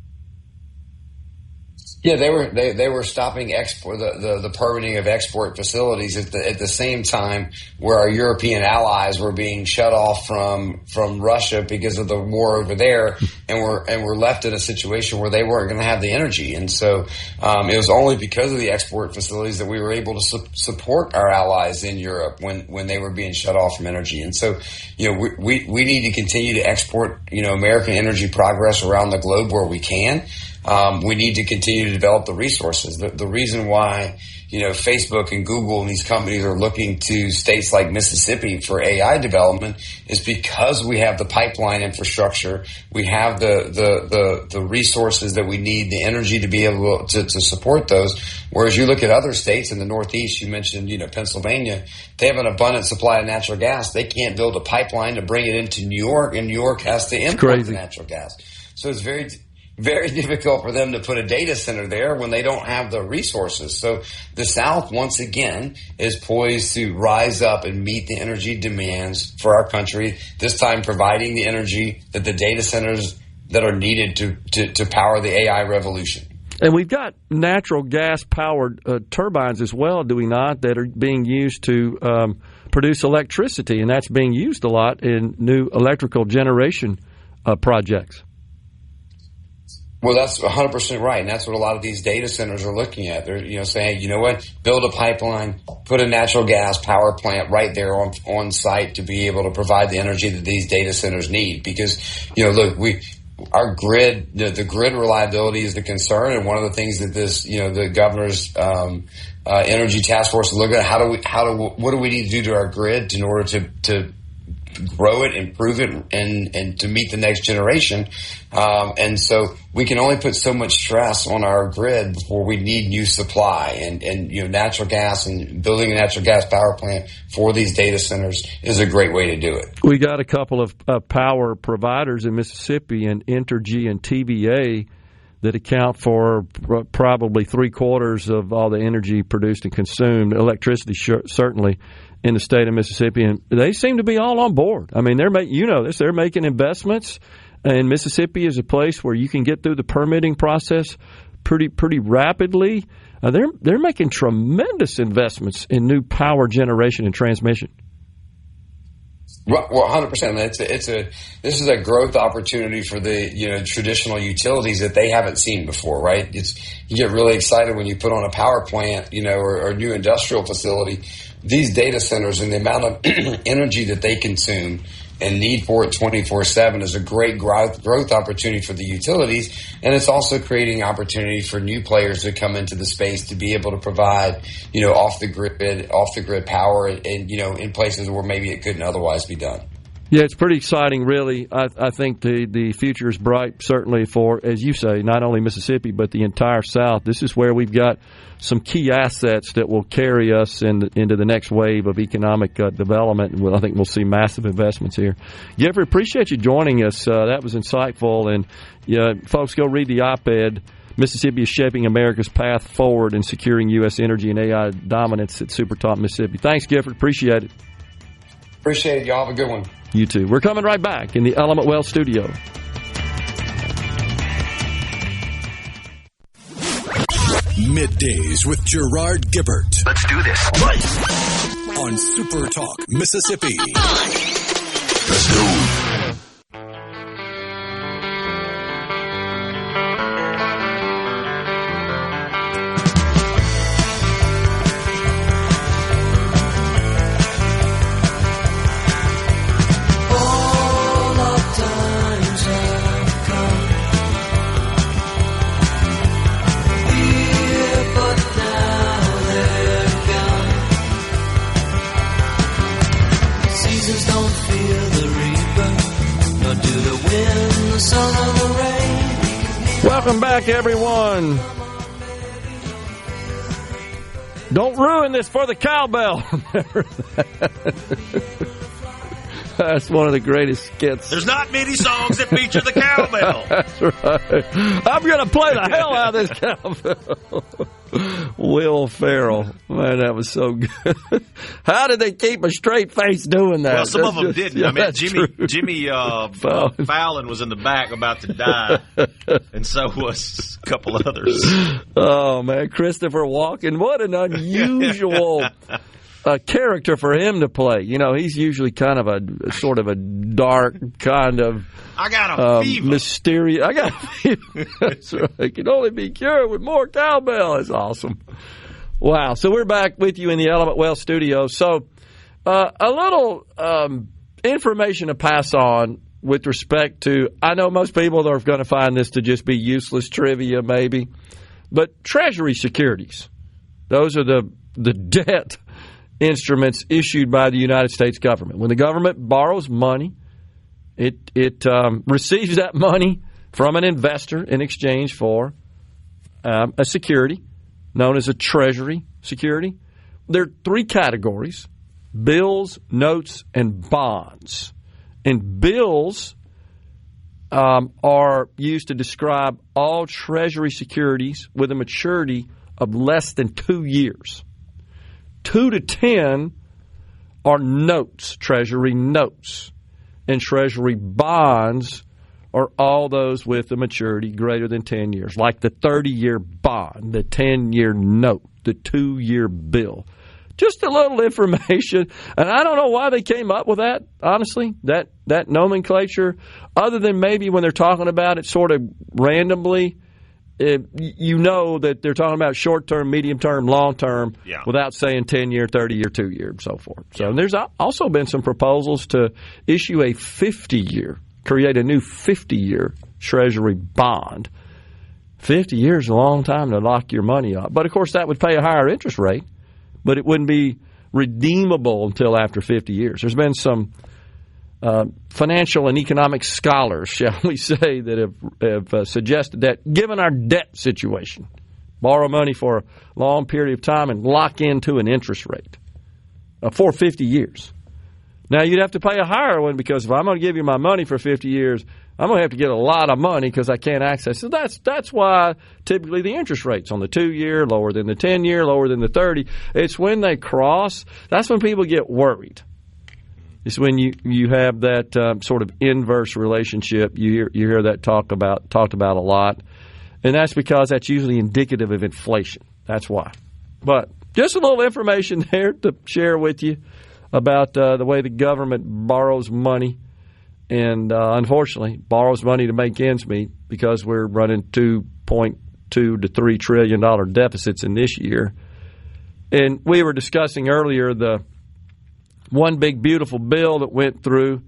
Yeah, they were stopping export the permitting of export facilities at the same time where our European allies were being shut off from Russia because of the war over there, and we're left in a situation where they weren't going to have the energy. And so it was only because of the export facilities that we were able to support our allies in Europe when they were being shut off from energy. And so, you know, we need to continue to export, you know, American energy progress around the globe where we can. We need to continue to develop the resources. The reason why, you know, Facebook and Google and these companies are looking to states like Mississippi for AI development is because we have the pipeline infrastructure. We have the resources that we need, the energy to be able to support those. Whereas you look at other states in the Northeast, you mentioned, you know, Pennsylvania, they have an abundant supply of natural gas. They can't build a pipeline to bring it into New York, and New York has to import the natural gas. So it's very very difficult for them to put a data center there when they don't have the resources. So the South, once again, is poised to rise up and meet the energy demands for our country, this time providing the energy that the data centers that are needed to power the AI revolution. And we've got natural gas-powered turbines as well, do we not, that are being used to produce electricity, and that's being used a lot in new electrical generation projects. Well, that's 100% right, and that's what a lot of these data centers are looking at. They're saying, you know what, build a pipeline, put a natural gas power plant right there on site to be able to provide the energy that these data centers need. Because, look, our grid, the grid reliability is the concern, and one of the things that this, the governor's energy task force is looking at, what do we need to do to our grid in order to grow it, improve it, and to meet the next generation. And so we can only put so much stress on our grid before we need new supply. And natural gas and building a natural gas power plant for these data centers is a great way to do it. We got a couple of power providers in Mississippi, and Entergy and TVA, that account for probably 3/4 of all the energy produced and consumed, electricity certainly, in the state of Mississippi, and they seem to be all on board. I mean, they're making investments, and Mississippi is a place where you can get through the permitting process pretty rapidly. They're making tremendous investments in new power generation and transmission. Well, 100%. This is a growth opportunity for the traditional utilities that they haven't seen before, right? You get really excited when you put on a power plant, or a new industrial facility. These data centers and the amount of energy that they consume and need for it 24/7 is a great growth opportunity for the utilities, and it's also creating opportunity for new players to come into the space to be able to provide, off the grid power, and in places where maybe it couldn't otherwise be done. Yeah, it's pretty exciting, really. I think the future is bright, certainly for, as you say, not only Mississippi, but the entire South. This is where we've got some key assets that will carry us into the next wave of economic development, and I think we'll see massive investments here. Gibert, appreciate you joining us. That was insightful, and folks, go read the op-ed. Mississippi is shaping America's path forward in securing U.S. energy and AI dominance at SuperTalk Mississippi. Thanks, Gibert. Appreciate it. Appreciate it. Y'all have a good one. You too. We're coming right back in the Element Wealth studio. Middays with Gerard Gibert. Let's do this. On SuperTalk Mississippi. Let's go. Welcome back, everyone. Don't ruin this for the cowbell. Remember that? That's one of the greatest skits. There's not many songs that feature the cowbell. That's right. I'm going to play the hell out of this cowbell. Will Ferrell. Man, that was so good. How did they keep a straight face doing that? Well, some of them didn't. Yeah, I mean, Jimmy Fallon was in the back about to die, and so was a couple others. Oh, man. Christopher Walken. What an unusual character for him to play. He's usually kind of a sort of a dark kind of I got a fever. Mysterious. I got a fever. That's right. It can only be cured with more cowbell. That's awesome. Wow. So we're back with you in the Element Wealth studio. So a little information to pass on with respect to, I know most people are going to find this to just be useless trivia maybe, but Treasury securities, those are the debt instruments issued by the United States government. When the government borrows money, it receives that money from an investor in exchange for a security known as a Treasury security. There are three categories: bills, notes, and bonds. And bills are used to describe all Treasury securities with a maturity of less than 2 years. 2 to 10 are notes, Treasury notes. And Treasury bonds are all those with a maturity greater than 10 years, like the 30-year bond, the 10-year note, the 2-year bill. Just a little information, and I don't know why they came up with that, honestly, that nomenclature, other than maybe when they're talking about it sort of randomly, you know that they're talking about short-term, medium-term, long-term, without saying 10-year, 30-year, 2-year, and so forth. So there's also been some proposals to issue a 50-year, create a new 50-year Treasury bond. 50 years is a long time to lock your money up. But, of course, that would pay a higher interest rate, but it wouldn't be redeemable until after 50 years. There's been some financial and economic scholars, shall we say, that have suggested that given our debt situation, borrow money for a long period of time and lock into an interest rate for 50 years. Now, you'd have to pay a higher one because if I'm going to give you my money for 50 years, I'm going to have to get a lot of money because I can't access it. So that's why typically the interest rates on the 2-year, lower than the 10-year, lower than the 30. It's when they cross, that's when people get worried. It's when you have that sort of inverse relationship. You hear that talked about a lot. And that's because that's usually indicative of inflation. That's why. But just a little information there to share with you about the way the government borrows money. And unfortunately, borrows money to make ends meet because we're running $2.2 to $3 trillion deficits in this year. And we were discussing earlier the one big beautiful bill that went through,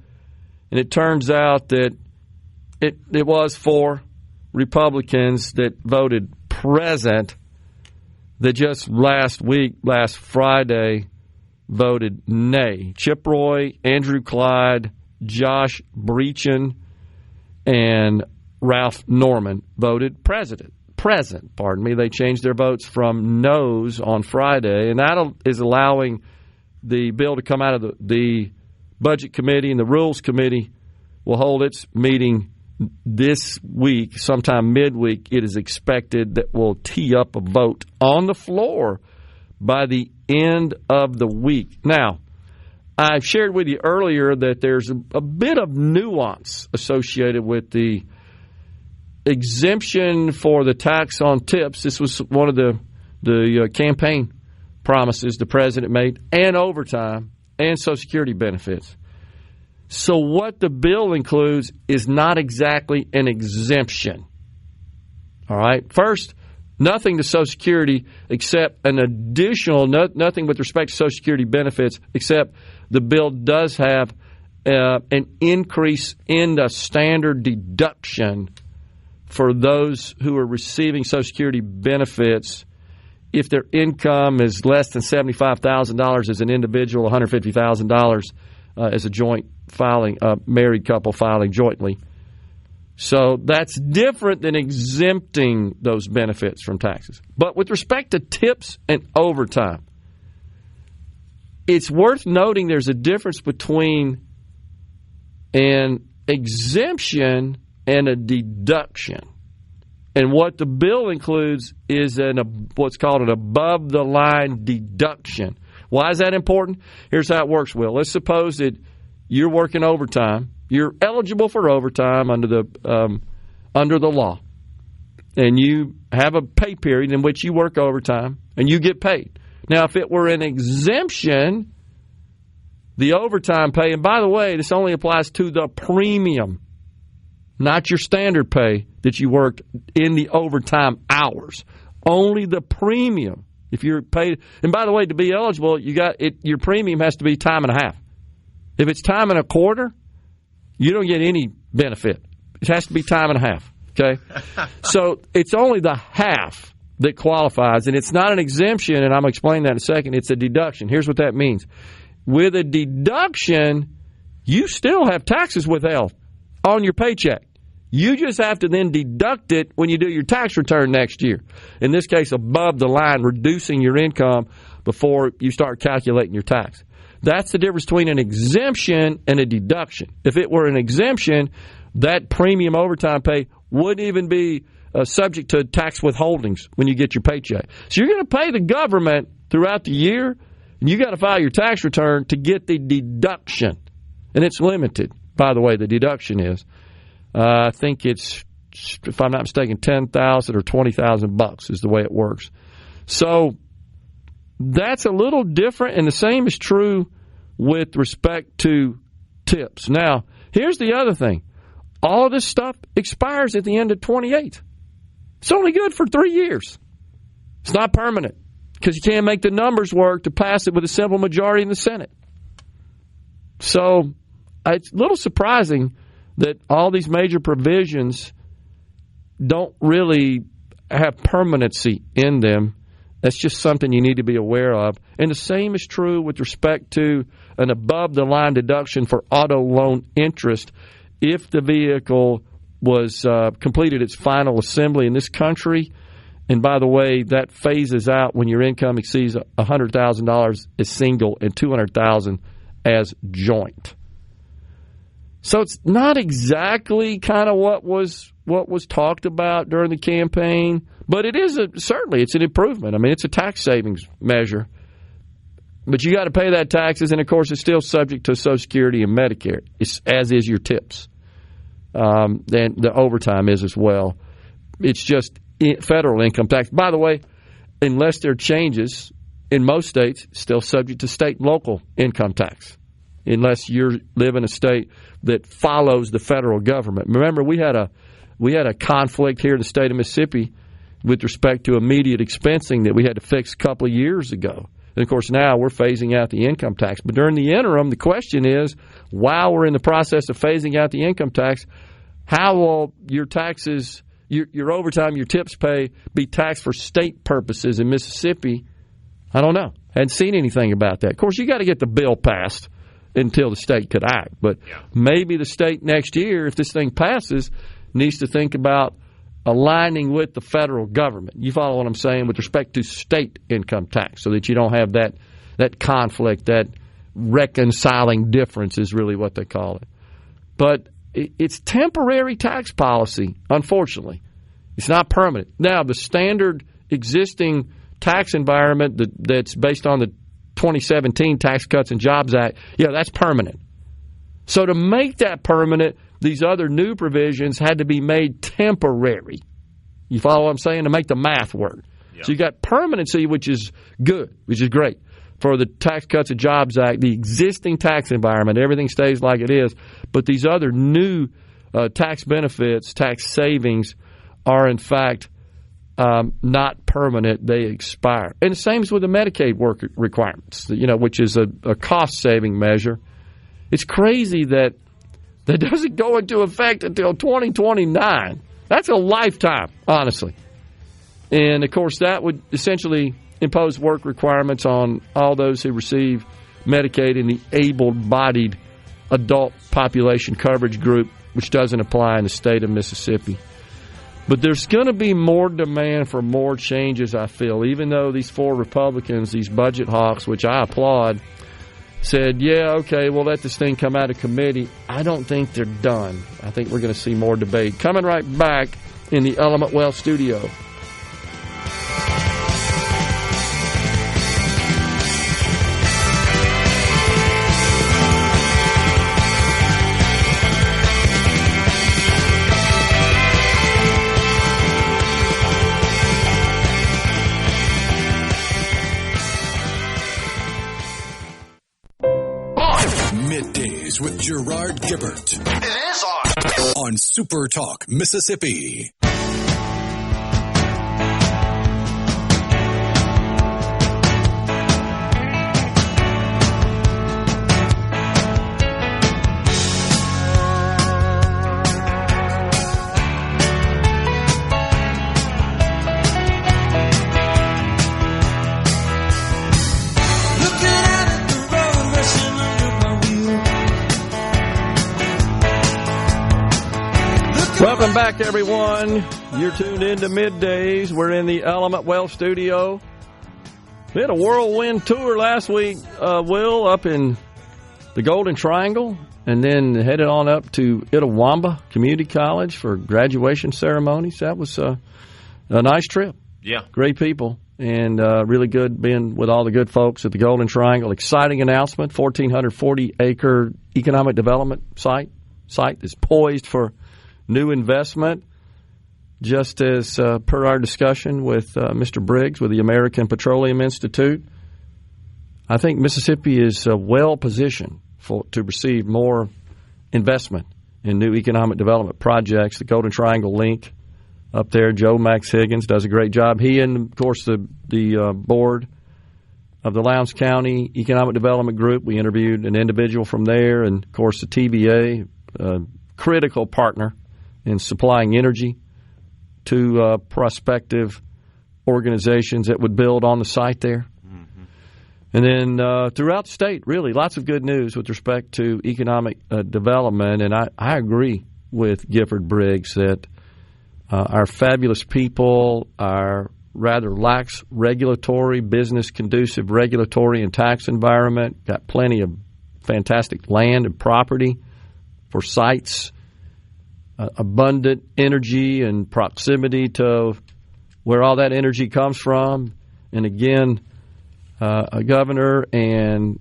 and it turns out that it was 4 Republicans that voted present that just last Friday, voted nay. Chip Roy, Andrew Clyde, Josh Breachin, and Ralph Norman voted present. They changed their votes from no's on Friday, and that is allowing the bill to come out of the Budget Committee, and the Rules Committee will hold its meeting this week, sometime midweek. It is expected that we'll tee up a vote on the floor by the end of the week. Now, I shared with you earlier that there's a bit of nuance associated with the exemption for the tax on tips. This was one of the campaign promises the president made, and overtime, and Social Security benefits. So what the bill includes is not exactly an exemption. All right? First, nothing to Social Security except an additional, nothing with respect to Social Security benefits, except the bill does have an increase in the standard deduction for those who are receiving Social Security benefits if their income is less than $75,000 as an individual, $150,000 as a joint filing, a married couple filing jointly. So that's different than exempting those benefits from taxes. But with respect to tips and overtime, it's worth noting there's a difference between an exemption and a deduction. And what the bill includes is what's called an above-the-line deduction. Why is that important? Here's how it works, Will. Let's suppose that you're working overtime. You're eligible for overtime under the law. And you have a pay period in which you work overtime, and you get paid. Now, if it were an exemption, the overtime pay, and by the way, this only applies to the premium, not your standard pay that you worked in the overtime hours. Only the premium. If you're paid, and by the way, to be eligible, your premium has to be time and a half. If it's time and a quarter, you don't get any benefit. It has to be time and a half. Okay? So it's only the half that qualifies, and it's not an exemption, and I'm going to explain that in a second. It's a deduction. Here's what that means. With a deduction, you still have taxes withheld on your paycheck. You just have to then deduct it when you do your tax return next year. In this case, above the line, reducing your income before you start calculating your tax. That's the difference between an exemption and a deduction. If it were an exemption, that premium overtime pay wouldn't even be subject to tax withholdings when you get your paycheck. So you're going to pay the government throughout the year, and you got to file your tax return to get the deduction. And it's limited, by the way, the deduction is. I think it's, if I'm not mistaken, $10,000 or $20,000 is the way it works. So that's a little different, and the same is true with respect to tips. Now, here's the other thing. All of this stuff expires at the end of 28. It's only good for 3 years. It's not permanent because you can't make the numbers work to pass it with a simple majority in the Senate. So it's a little surprising that all these major provisions don't really have permanency in them. That's just something you need to be aware of. And the same is true with respect to an above-the-line deduction for auto loan interest if the vehicle was completed its final assembly in this country. And by the way, that phases out when your income exceeds $100,000 as single and $200,000 as joint. So it's not exactly kind of what was talked about during the campaign, but it is certainly it's an improvement. I mean, it's a tax savings measure, but you got to pay that taxes, and of course, it's still subject to Social Security and Medicare, as is your tips. Then the overtime is as well. It's just federal income tax. By the way, unless there are changes in most states, still subject to state and local income tax, unless you live in a state that follows the federal government. Remember, we had a conflict here in the state of Mississippi with respect to immediate expensing that we had to fix a couple of years ago. And, of course, now we're phasing out the income tax. But during the interim, the question is, while we're in the process of phasing out the income tax, how will your taxes, your overtime, your tips pay be taxed for state purposes in Mississippi? I don't know. Hadn't seen anything about that. Of course, you got to get the bill passed until the state could act. But maybe the state next year, if this thing passes, needs to think about aligning with the federal government. You follow what I'm saying with respect to state income tax so that you don't have that conflict, that reconciling difference is really what they call it. But it's temporary tax policy, unfortunately. It's not permanent. Now, the standard existing tax environment that's based on the 2017 Tax Cuts and Jobs Act, that's permanent. So to make that permanent, these other new provisions had to be made temporary. You follow what I'm saying? To make the math work. Yep. So you got permanency, which is good, which is great. For the Tax Cuts and Jobs Act, the existing tax environment, everything stays like it is. But these other new tax benefits, tax savings, are in fact not permanent. They expire. And the same is with the Medicaid work requirements, which is a cost-saving measure. It's crazy that doesn't go into effect until 2029. That's a lifetime, honestly. And, of course, that would essentially impose work requirements on all those who receive Medicaid in the able-bodied adult population coverage group, which doesn't apply in the state of Mississippi. But there's going to be more demand for more changes, I feel, even though these 4 Republicans, these budget hawks, which I applaud, said, we'll let this thing come out of committee. I don't think they're done. I think we're going to see more debate. Coming right back in the Element Wealth studio. MidDays with Gerard Gibert. It is on SuperTalk Mississippi. Welcome back, everyone. You're tuned into MidDays. We're in the Element Wealth studio. We had a whirlwind tour last week, Will, up in the Golden Triangle, and then headed on up to Itawamba Community College for graduation ceremonies. That was a nice trip. Yeah. Great people, and really good being with all the good folks at the Golden Triangle. Exciting announcement, 1,440-acre economic development site is poised for new investment. Just as per our discussion with Mr. Briggs with the American Petroleum Institute, I think Mississippi is well positioned to receive more investment in new economic development projects. The Golden Triangle Link up there, Joe Max Higgins does a great job. He and, of course, the board of the Lowndes County Economic Development Group. We interviewed an individual from there, and, of course, the TVA, critical partner in supplying energy to prospective organizations that would build on the site there. And then throughout the state, really, lots of good news with respect to economic development. And I agree with Gifford Briggs that our fabulous people, our rather lax regulatory, business-conducive regulatory and tax environment, got plenty of fantastic land and property for sites, abundant energy and proximity to where all that energy comes from. And again, a governor and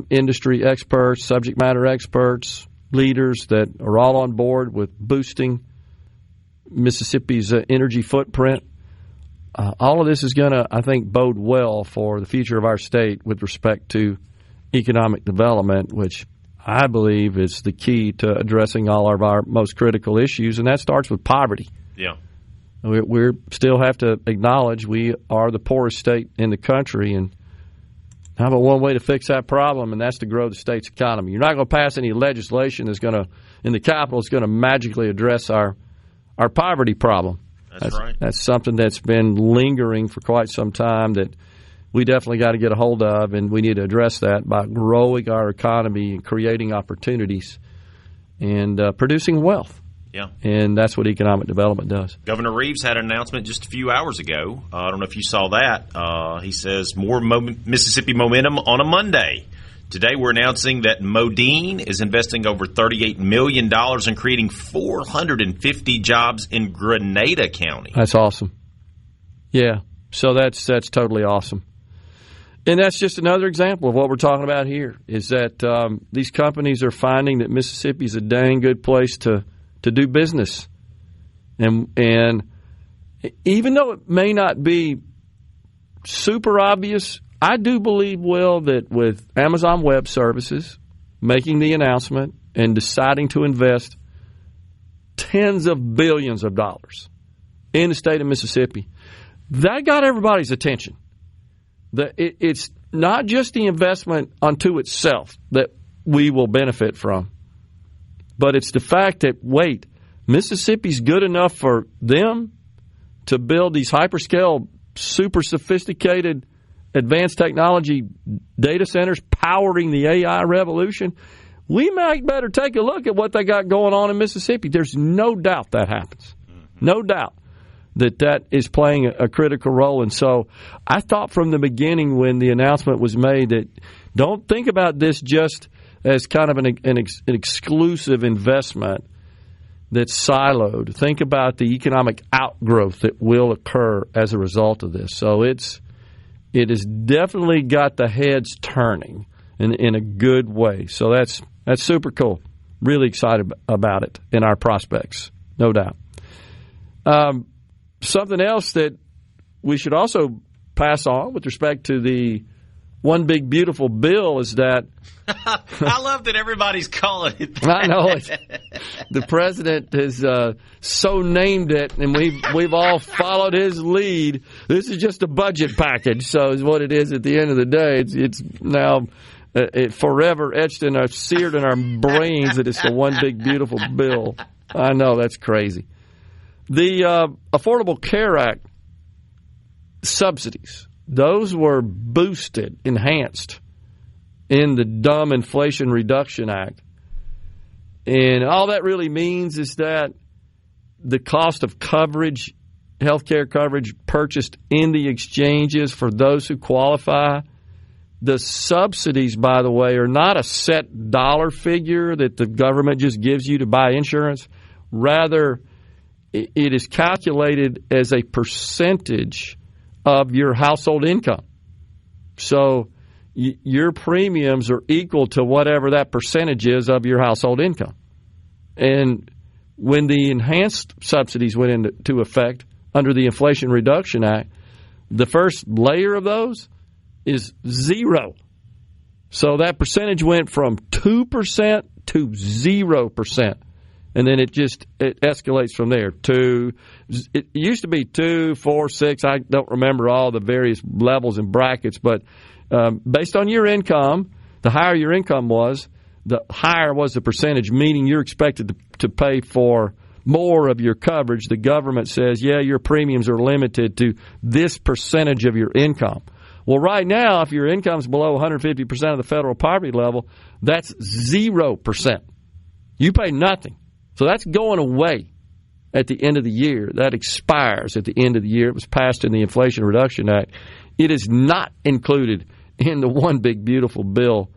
industry experts, subject matter experts, leaders that are all on board with boosting Mississippi's energy footprint. All of this is going to, I think, bode well for the future of our state with respect to economic development, which I believe is the key to addressing all of our most critical issues, and that starts with poverty. Yeah. We still have to acknowledge we are the poorest state in the country, and how about one way to fix that problem, and that's to grow the state's economy. You're not going to pass any legislation that's going to, in the Capitol, is going to magically address our poverty problem. That's right. That's something that's been lingering for quite some time that we definitely got to get a hold of, and we need to address that by growing our economy and creating opportunities and producing wealth. Yeah. And that's what economic development does. Governor Reeves had an announcement just a few hours ago. I don't know if you saw that. He says more Mississippi momentum on a Monday. Today we're announcing that Modine is investing over $38 million in creating 450 jobs in Grenada County. That's awesome. Yeah. So that's totally awesome. And that's just another example of what we're talking about here, is that these companies are finding that Mississippi is a dang good place to do business. And even though it may not be super obvious, I do believe, Will, that with Amazon Web Services making the announcement and deciding to invest tens of billions of dollars in the state of Mississippi, that got everybody's attention. It's not just the investment unto itself that we will benefit from, but it's the fact that, wait, Mississippi's good enough for them to build these hyperscale, super sophisticated, advanced technology data centers powering the AI revolution. We might better take a look at what they got going on in Mississippi. There's no doubt that happens. No doubt that is playing a critical role. And so I thought from the beginning when the announcement was made that don't think about this just as kind of an exclusive investment that's siloed. Think about the economic outgrowth that will occur as a result of this. So it has definitely got the heads turning in a good way. So that's super cool. Really excited about it and our prospects, no doubt. Something else that we should also pass on with respect to the one big beautiful bill is that I love that everybody's calling it that. I know it. The president has so named it, and we've all followed his lead. This is just a budget package, so is what it is at the end of the day. It's now forever etched in our, seared in our brains that it's the one big beautiful bill. I know, that's crazy. The Affordable Care Act subsidies, those were boosted, enhanced in the Dumb Inflation Reduction Act. And all that really means is that the cost of coverage, health care coverage purchased in the exchanges for those who qualify The subsidies, by the way, are not a set dollar figure that the government just gives you to buy insurance. Rather, it is calculated as a percentage of your household income. So your premiums are equal to whatever that percentage is of your household income. And when the enhanced subsidies went into effect under the Inflation Reduction Act, the first layer of those is 0. So that percentage went from 2% to 0%. And then it escalates from there. It used to be 2, 4, 6. I don't remember all the various levels and brackets, but based on your income, the higher your income was, the higher was the percentage, meaning you're expected to pay for more of your coverage. The government says, yeah, your premiums are limited to this percentage of your income. Well, right now, if your income's below 150% of the federal poverty level, that's 0%. You pay nothing. So that's going away at the end of the year. That expires at the end of the year. It was passed in the Inflation Reduction Act. It is not included in the one big beautiful bill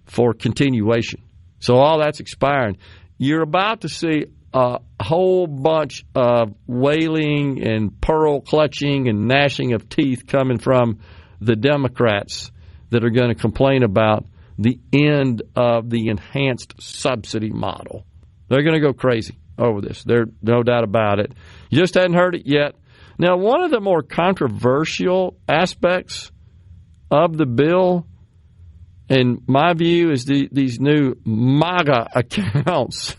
for continuation. So all that's expiring. You're about to see a whole bunch of wailing and pearl clutching and gnashing of teeth coming from the Democrats that are going to complain about the end of the enhanced subsidy model. They're going to go crazy over this. There's no doubt about it. You just hadn't heard it yet. Now, one of the more controversial aspects of the bill, in my view, is these new MAGA accounts.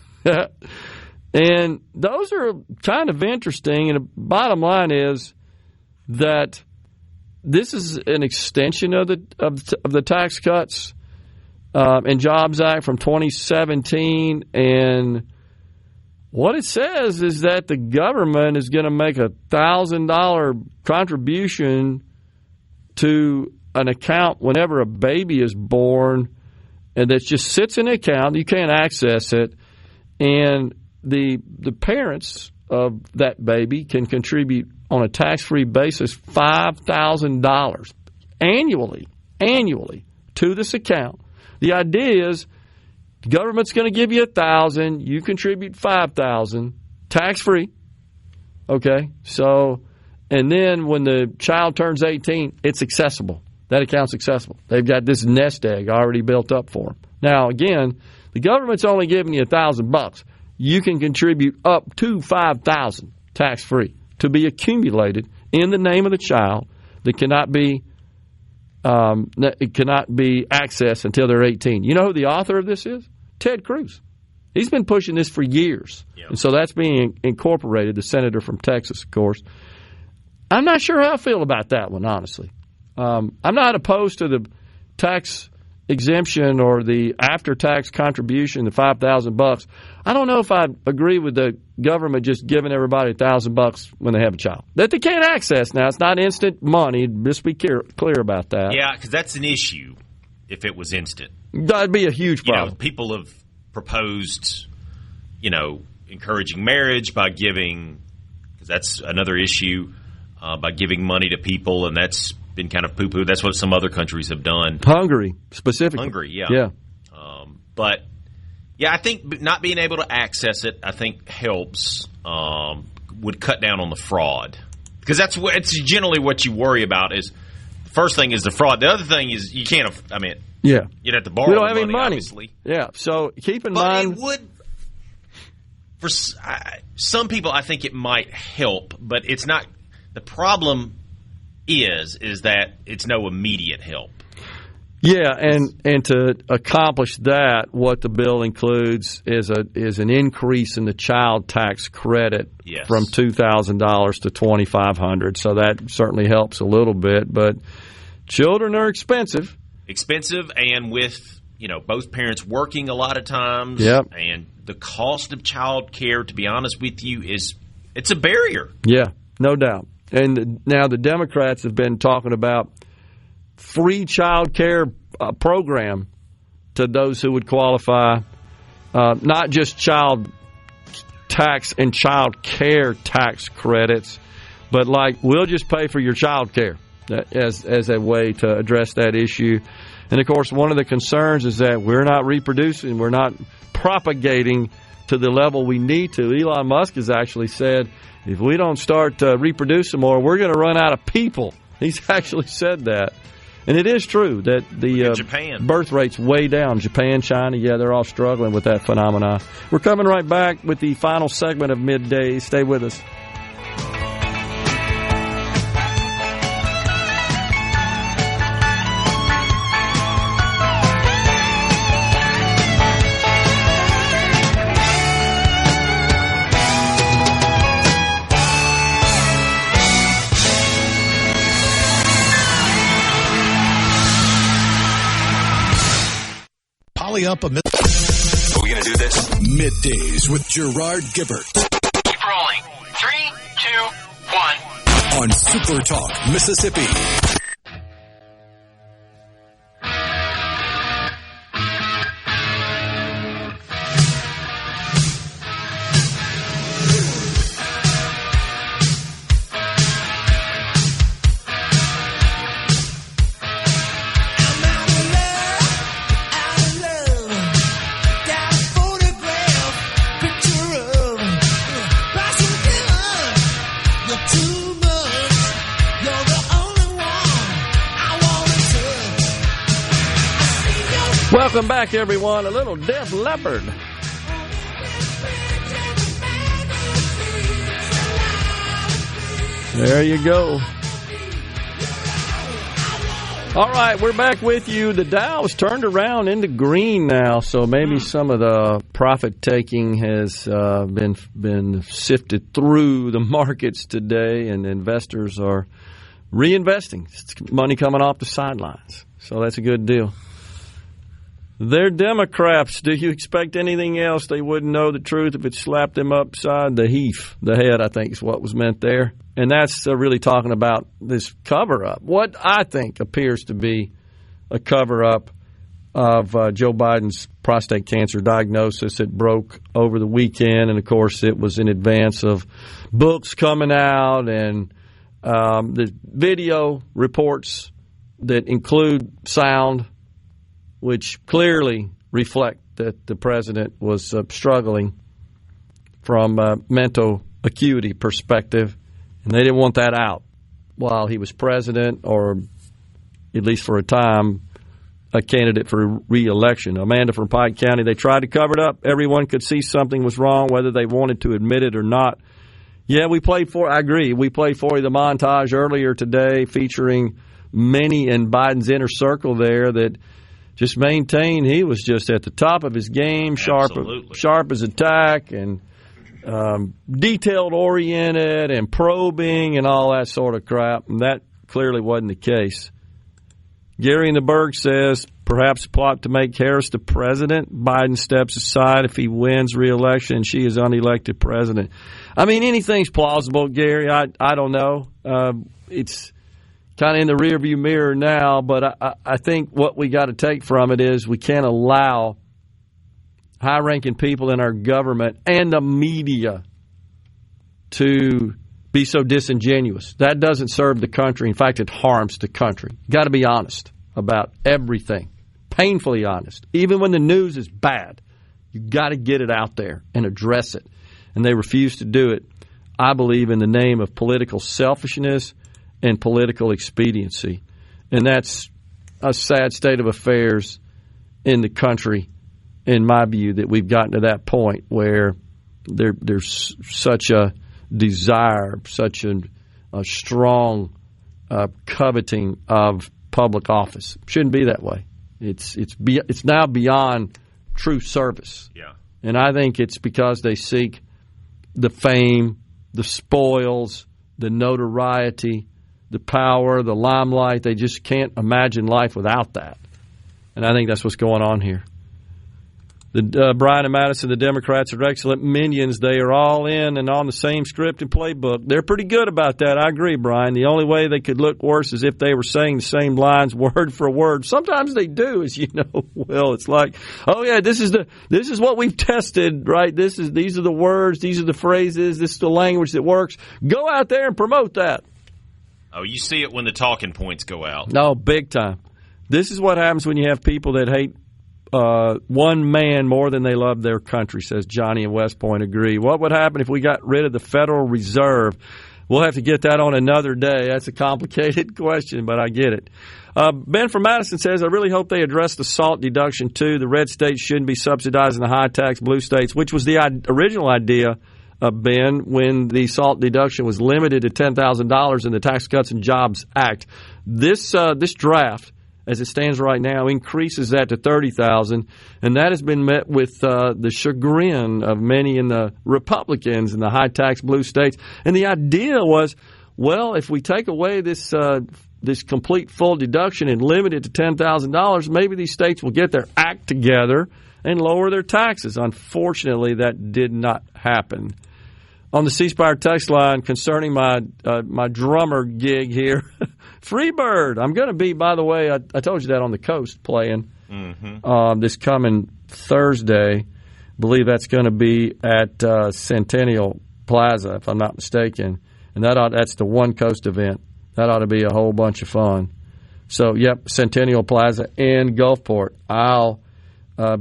And those are kind of interesting. And the bottom line is that this is an extension of the Tax Cuts and Jobs Act from 2017, and what it says is that the government is going to make a $1,000 contribution to an account whenever a baby is born, and that just sits in an account. You can't access it, and the parents of that baby can contribute on a tax-free basis $5,000 annually to this account. The idea is the government's going to give you $1,000, you contribute $5,000, tax-free. Okay, so, and then when the child turns 18, it's accessible. That account's accessible. They've got this nest egg already built up for them. Now, again, the government's only giving you $1,000. You can contribute up to $5,000 tax-free to be accumulated in the name of the child that cannot be accessed until they're 18. You know who the author of this is? Ted Cruz. He's been pushing this for years. Yep. And so that's being incorporated, the senator from Texas, of course. I'm not sure how I feel about that one, honestly. I'm not opposed to the tax exemption or the after-tax contribution, the $5,000. I don't know if I agree with the government just giving everybody $1,000 when they have a child that they can't access. Now, it's not instant money. Just be clear about that. Yeah, because that's an issue if it was instant. That'd be a huge problem. People have proposed, encouraging marriage by giving, because that's another issue, by giving money to people, and that's been kind of poo-pooed. That's what some other countries have done. Hungary, specifically. Hungary, yeah. Yeah. But, yeah, I think not being able to access it, I think helps, would cut down on the fraud. Because it's generally what you worry about is, the first thing is the fraud. The other thing is you can't, yeah. You'd have to borrow we don't have any money, obviously. Yeah, so keep in mind. But it would, for some people, I think it might help, but it's not, the problem is that it's no immediate help. Yeah, and to accomplish that, what the bill includes is an increase in the child tax credit from $2,000 to $2,500. So that certainly helps a little bit, but children are expensive. And with both parents working a lot of times, and the cost of child care, to be honest with you, it's a barrier. Yeah, no doubt. And now the Democrats have been talking about free child care program to those who would qualify, not just child tax and child care tax credits, but we'll just pay for your child care. as a way to address that issue. And, of course, one of the concerns is that we're not reproducing, we're not propagating to the level we need to. Elon Musk has actually said, if we don't start reproducing more, we're going to run out of people. He's actually said that. And it is true that the birth rate's way down. Japan, China, they're all struggling with that phenomenon. We're coming right back with the final segment of Middays. Stay with us. Up a Are we going to do this? Middays with Gerard Gibert. Keep rolling. 3, 2, 1. On SuperTalk Mississippi. Welcome back, everyone. A little Def Leppard. There you go. All right, we're back with you. The Dow's turned around into green now, so maybe some of the profit taking has been sifted through the markets today, and investors are reinvesting. It's money coming off the sidelines, so that's a good deal. They're Democrats. Do you expect anything else? They wouldn't know the truth if it slapped them upside the head, I think is what was meant there. And that's really talking about this cover-up. What I think appears to be a cover-up of Joe Biden's prostate cancer diagnosis. It broke over the weekend, and, of course, it was in advance of books coming out and the video reports that include sound, which clearly reflect that the president was struggling from a mental acuity perspective, and they didn't want that out while he was president, or at least for a time, a candidate for re-election. Amanda from Pike County, they tried to cover it up. Everyone could see something was wrong, whether they wanted to admit it or not. Yeah, I agree. We played for you the montage earlier today featuring many in Biden's inner circle there that just maintained he was just at the top of his game, sharp as a tack, and detailed-oriented and probing and all that sort of crap. And that clearly wasn't the case. Gary in the Berg says, perhaps a plot to make Harris the president. Biden steps aside if he wins re-election and she is unelected president. I mean, anything's plausible, Gary. I don't know. It's kind of in the rearview mirror now, but I think what we got to take from it is we can't allow high-ranking people in our government and the media to be so disingenuous. That doesn't serve the country. In fact, it harms the country. You got to be honest about everything, painfully honest. Even when the news is bad, you got to get it out there and address it. And they refuse to do it, I believe, in the name of political selfishness and political expediency. And that's a sad state of affairs in the country, in my view, that we've gotten to that point where there's such a desire, such a strong coveting of public office. Shouldn't be that way. It's now beyond true service. Yeah. And I think it's because they seek the fame, the spoils, the notoriety, the power, the limelight. They just can't imagine life without that. And I think that's what's going on here. Brian and Madison, the Democrats are excellent minions. They are all in and on the same script and playbook. They're pretty good about that. I agree, Brian. The only way they could look worse is if they were saying the same lines word for word. Sometimes they do, as you know. Well, it's like, oh yeah, this is what we've tested, right? These are the words, these are the phrases, this is the language that works. Go out there and promote that. Oh, you see it when the talking points go out. No, big time. This is what happens when you have people that hate one man more than they love their country, says Johnny in West Point. Agree. What would happen if we got rid of the Federal Reserve? We'll have to get that on another day. That's a complicated question, but I get it. Ben from Madison says, I really hope they address the SALT deduction, too. The red states shouldn't be subsidizing the high-tax blue states, which was the original idea, Ben, when the SALT deduction was limited to $10,000 in the Tax Cuts and Jobs Act. This draft, as it stands right now, increases that to $30,000, and that has been met with the chagrin of many in the Republicans in the high-tax blue states. And the idea was, well, if we take away this complete full deduction and limit it to $10,000, maybe these states will get their act together and lower their taxes. Unfortunately, that did not happen. On the C-Spire text line concerning my drummer gig here, Freebird. I'm going to be, by the way, I told you that on the coast playing this coming Thursday. I believe that's going to be at Centennial Plaza, if I'm not mistaken. And that's the One Coast event. That ought to be a whole bunch of fun. So, yep, Centennial Plaza in Gulfport. I'll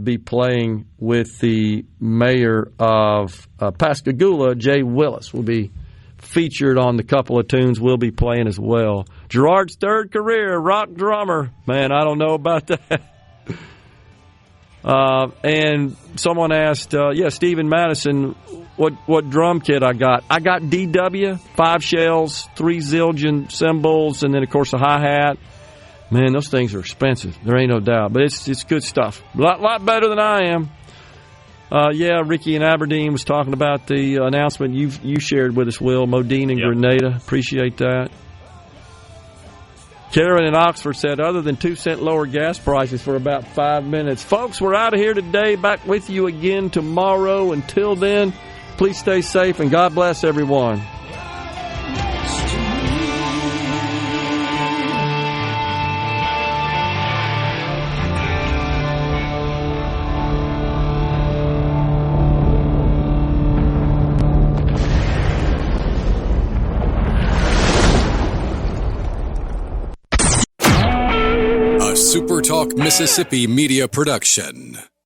be playing with the mayor of Pascagoula, Jay Willis. Will be featured on the couple of tunes we'll be playing as well. Gerard's third career, rock drummer. Man, I don't know about that. And someone asked, Stephen Madison, what drum kit I got. I got DW, 5 shells, 3 zildjian cymbals, and then, of course, a hi-hat. Man, those things are expensive. There ain't no doubt. But it's good stuff. A lot better than I am. Ricky in Aberdeen was talking about the announcement you shared with us, Will. Modine and Grenada. Appreciate that. Karen in Oxford said, other than 2-cent lower gas prices for about 5 minutes. Folks, we're out of here today. Back with you again tomorrow. Until then, please stay safe and God bless everyone. SuperTalk Mississippi Media Production.